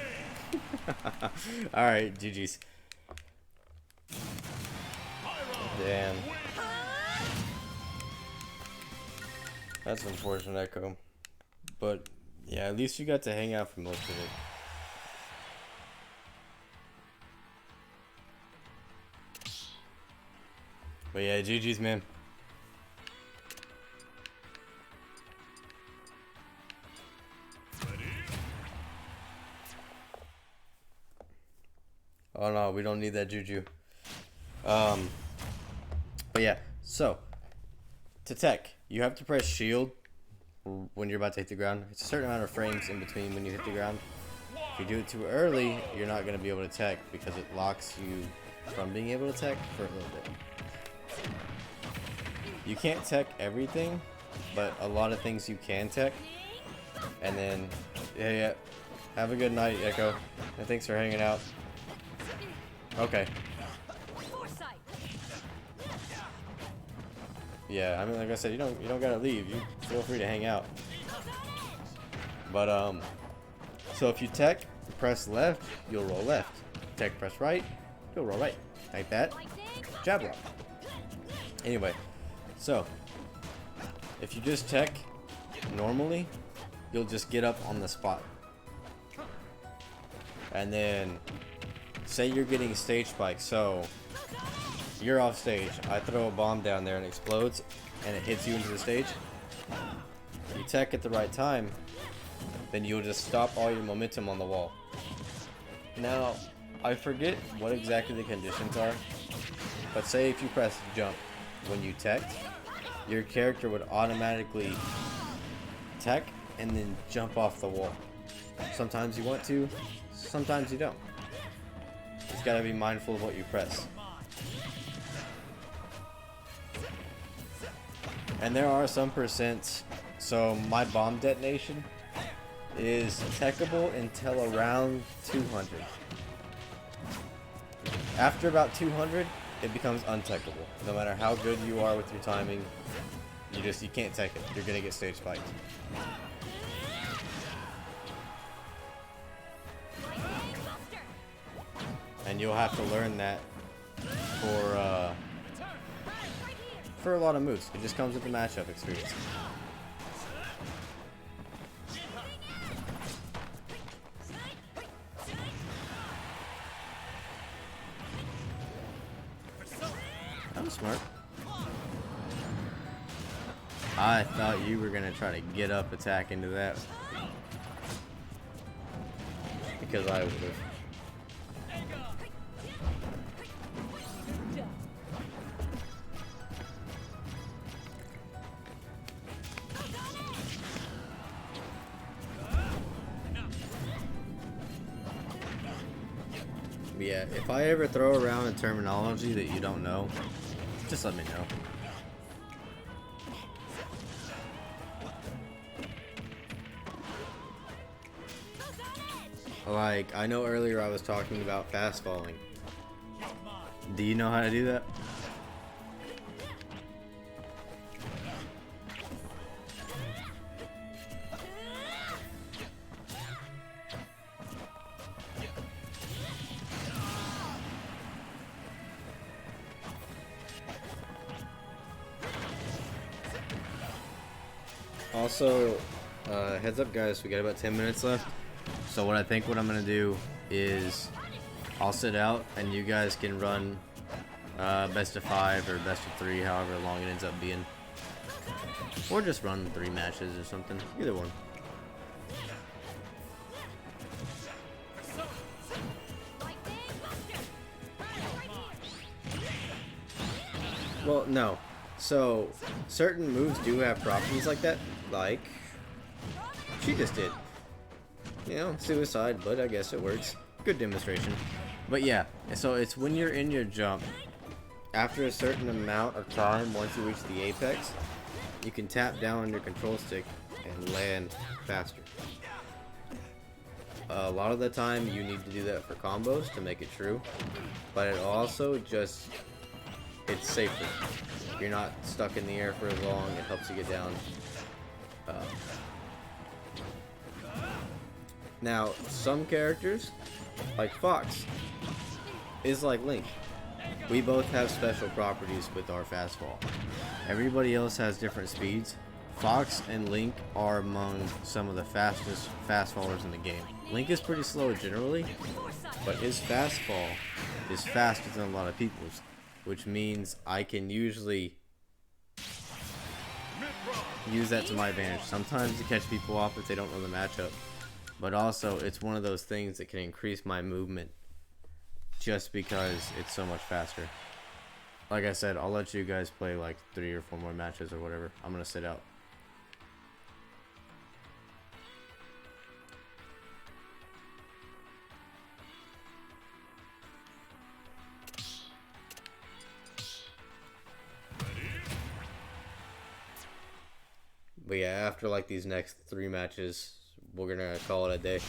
All right, GG's. Damn. That's unfortunate, Echo. But yeah, at least you got to hang out for most of it. But yeah, GG's, man. Oh no, we don't need that juju. But yeah, so to tech, you have to press shield when you're about to hit the ground. It's a certain amount of frames in between when you hit the ground. If you do it too early, you're not going to be able to tech because it locks you from being able to tech for a little bit. You can't tech everything, but a lot of things you can tech. And then, yeah. Have a good night, Echo. And thanks for hanging out. Okay. Foresight. Yeah, I mean, like I said, you don't gotta leave. You feel free to hang out. But so if you tech, press left, you'll roll left. Tech, press right, you'll roll right. Like that. Jab block. Anyway, so if you just tech normally, you'll just get up on the spot. And then say you're getting stage spike, so you're off stage. I throw a bomb down there and it explodes and it hits you into the stage. You tech at the right time, then you'll just stop all your momentum on the wall. Now, I forget what exactly the conditions are, but say if you press jump when you teched, your character would automatically tech and then jump off the wall. Sometimes you want to, sometimes you don't. Just gotta be mindful of what you press. And there are some percents. So my bomb detonation is techable until around 200. After about 200, it becomes untechable. No matter how good you are with your timing, you can't tech it. You're gonna get stage spiked. And you'll have to learn that for a lot of moves. It just comes with the matchup experience. I'm smart. I thought you were gonna try to get up attack into that. Because I would have. Yeah, if I ever throw around a terminology that you don't know, just let me know. Like, I know earlier I was talking about fast falling. Do you know how to do that? Also, heads up guys, we got about 10 minutes left. So what I'm gonna do is I'll sit out and you guys can run best of 5 or best of 3, however long it ends up being. Or just run 3 matches or something. Either one. Well, no. So, certain moves do have properties like that. Like, she just did. You know, suicide, but I guess it works. Good demonstration. But yeah, so it's when you're in your jump, after a certain amount of time, once you reach the apex, you can tap down on your control stick and land faster. A lot of the time you need to do that for combos to make it true, but it also just, it's safer. You're not stuck in the air for as long, it helps you get down. Now, some characters, like Fox, is like Link. We both have special properties with our fast fall. Everybody else has different speeds. Fox and Link are among some of the fastest fast fallers in the game. Link is pretty slow generally, but his fast fall is faster than a lot of people's, which means I can usually use that to my advantage. Sometimes to catch people off if they don't know the matchup, but also it's one of those things that can increase my movement just because it's so much faster. Like I said, I'll let you guys play like 3 or 4 more matches or whatever. I'm gonna sit out. But yeah, after like these next 3 matches, we're gonna call it a day.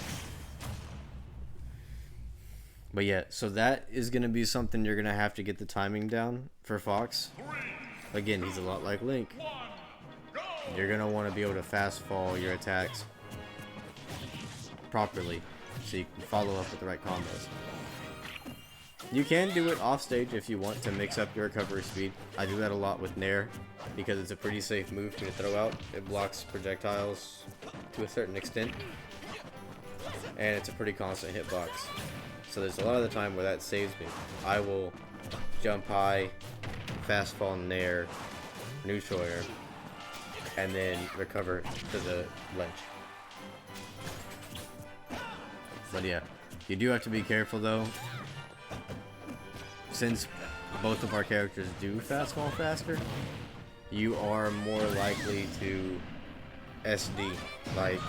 But yeah, so that is gonna be something you're gonna have to get the timing down for Fox. Again, he's a lot like Link. You're gonna want to be able to fast fall your attacks properly, so you can follow up with the right combos. You can do it off stage if you want to mix up your recovery speed. I do that a lot with Nair because it's a pretty safe move to throw out. It blocks projectiles to a certain extent, and it's a pretty constant hitbox. So there's a lot of the time where that saves me. I will jump high, fast fall Nair, neutral air, and then recover to the ledge. But yeah, you do have to be careful though. Since both of our characters do fast fall faster, you are more likely to SD like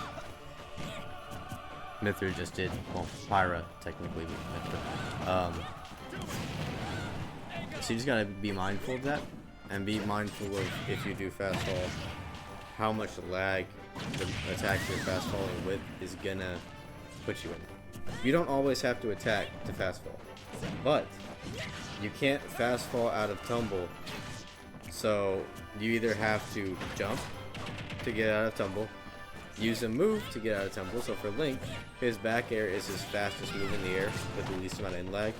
Mythra just did. Well, Pyra technically, Mythra. So you just gotta be mindful of that, and be mindful of, if you do fast fall, how much lag the attack you're fast falling with is gonna put you in. You don't always have to attack to fast fall, but you can't fast fall out of tumble, so you either have to jump to get out of tumble, use a move to get out of tumble. So for Link, his back air is his fastest move in the air with the least amount of in lag.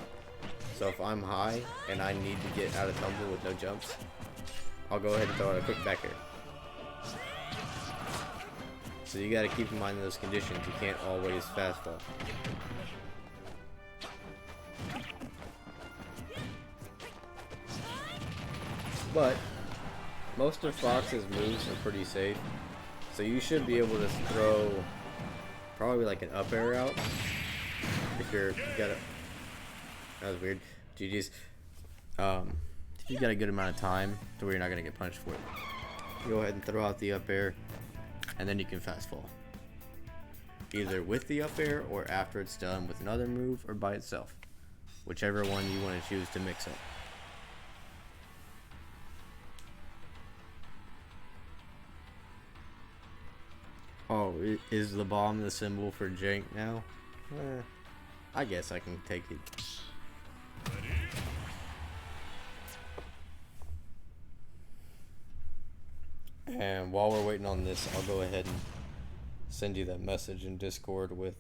So if I'm high and I need to get out of tumble with no jumps, I'll go ahead and throw out a quick back air. So you gotta keep in mind those conditions. You can't always fast fall. But most of Fox's moves are pretty safe, so you should be able to throw probably like an up air out if you got a. That was weird. GG's. If you got a good amount of time to where you're not gonna get punched for it, go ahead and throw out the up air, and then you can fast fall. Either with the up air or after it's done with another move or by itself, whichever one you want to choose to mix up. Oh, is the bomb the symbol for jank now? I guess I can take it. And while we're waiting on this, I'll go ahead and send you that message in Discord with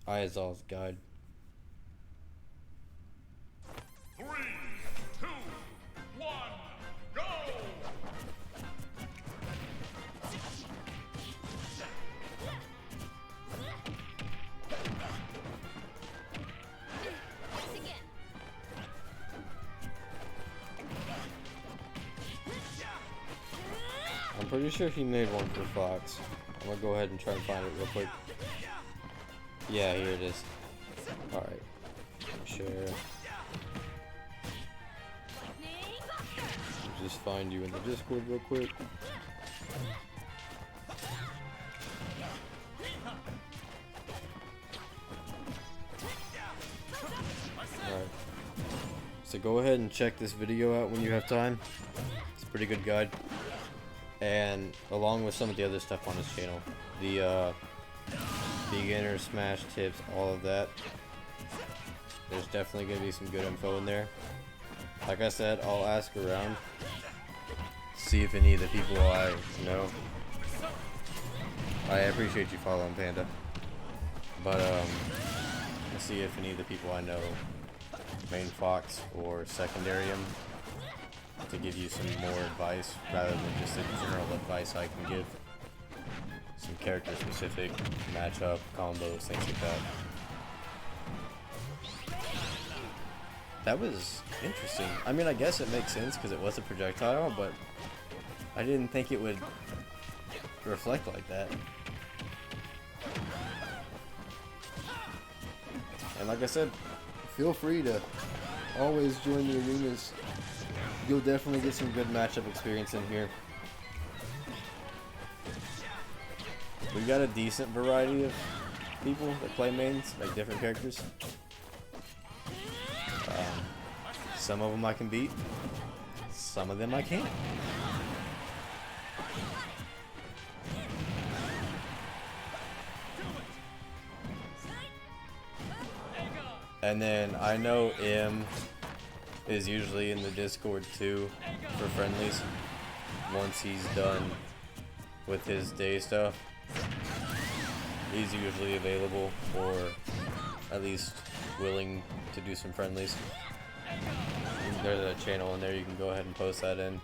Ayazal's guide. 3, 2, 1, go! I'm pretty sure he made one for Fox. I'm gonna go ahead and try and find it real quick. Yeah, here it is. Alright. Share. Just find you in the Discord real quick. Alright. So go ahead and check this video out when you have time. It's a pretty good guide. And along with some of the other stuff on his channel, the beginner smash tips, all of that, there's definitely going to be some good info in there. Like I said, I'll ask around, see if any of the people I know I appreciate you following, Panda. But let's see if any of the people I know main Fox or secondarium to give you some more advice rather than just the general advice I can give. Some character specific matchup combos, things like that. That was interesting. I mean, I guess it makes sense because it was a projectile, but I didn't think it would reflect like that. And like I said, feel free to always join the arenas. You'll definitely get some good matchup experience in here. We got a decent variety of people that play mains, like different characters. Some of them I can beat, some of them I can't. And then I know M is usually in the Discord too for friendlies once he's done with his day stuff. He's usually available or at least willing to do some friendlies. There's a channel in there, you can go ahead and post that in.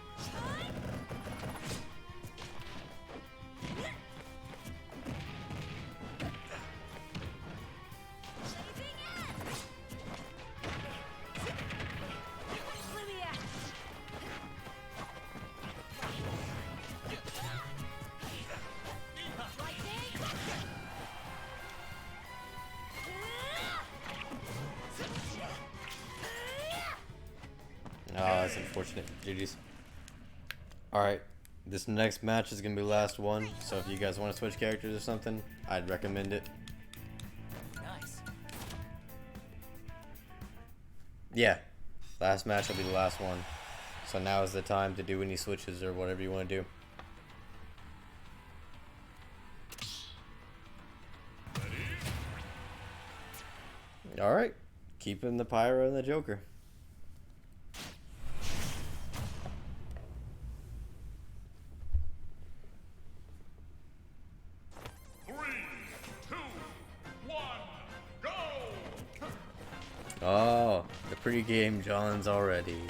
Oh, that's unfortunate. GG's. Alright, this next match is going to be the last one, so if you guys want to switch characters or something, I'd recommend it. Nice. Yeah, last match will be the last one. So now is the time to do any switches or whatever you want to do. Alright, keeping the Pyro and the Joker. 3, 2, 1, go! Oh, the pre-game John's already.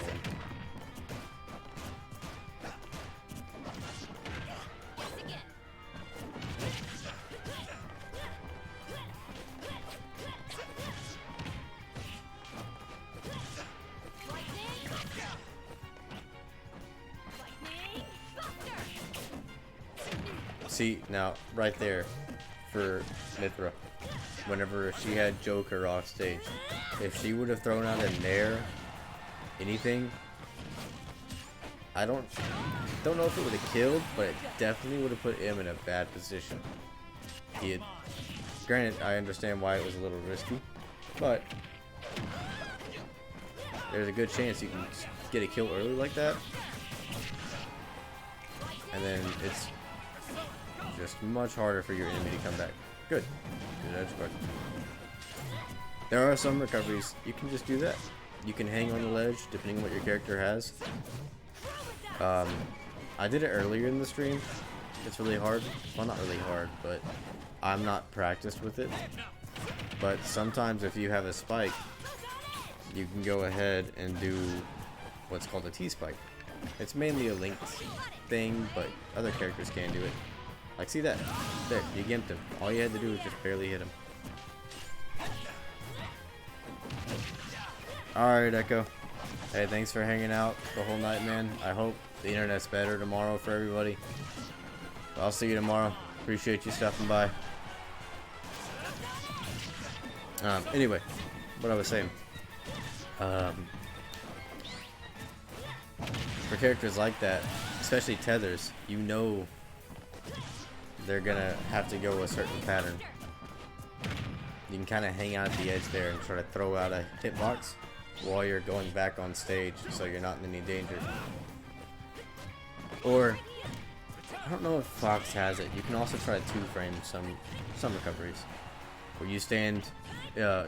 See, now, right there, for Mithra, whenever she had Joker off stage, if she would have thrown out a Nair, anything, I don't know if it would have killed, but it definitely would have put him in a bad position. He had, granted, I understand why it was a little risky, but there's a good chance you can get a kill early like that, and then it's just much harder for your enemy to come back. Good. Good edge guard. There are some recoveries. You can just do that. You can hang on the ledge, depending on what your character has. I did it earlier in the stream. It's really hard. Well, not really hard, but I'm not practiced with it. But sometimes if you have a spike, you can go ahead and do what's called a T-spike. It's mainly a linked thing, but other characters can do it. Like, see that? There, you gimped him. All you had to do was just barely hit him. Alright, Echo. Hey, thanks for hanging out the whole night, man. I hope the internet's better tomorrow for everybody. I'll see you tomorrow. Appreciate you stopping by. Anyway, what I was saying. For characters like that, especially tethers, you know they're gonna have to go a certain pattern. You can kind of hang out at the edge there and try to throw out a hitbox while you're going back on stage, so you're not in any danger. Or, I don't know if Fox has it. You can also try to two-frame some recoveries, where you stand.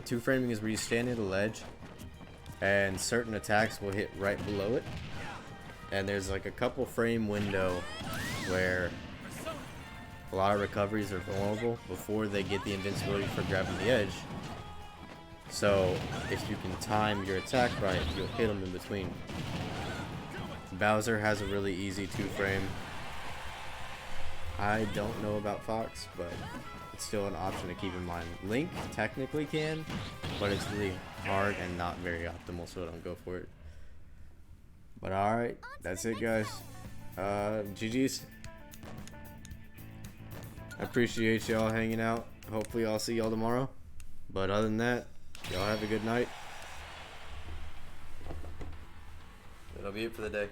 Two-framing is where you stand at a ledge, and certain attacks will hit right below it. And there's like a couple frame window where a lot of recoveries are vulnerable before they get the invincibility for grabbing the edge. So if you can time your attack right, you'll hit them in between. Bowser has a really easy 2-frame. I don't know about Fox, but it's still an option to keep in mind. Link technically can, but it's really hard and not very optimal, so don't go for it. But alright, that's it guys. GG's. I appreciate y'all hanging out. Hopefully I'll see y'all tomorrow. But other than that, y'all have a good night. That'll be it for the day.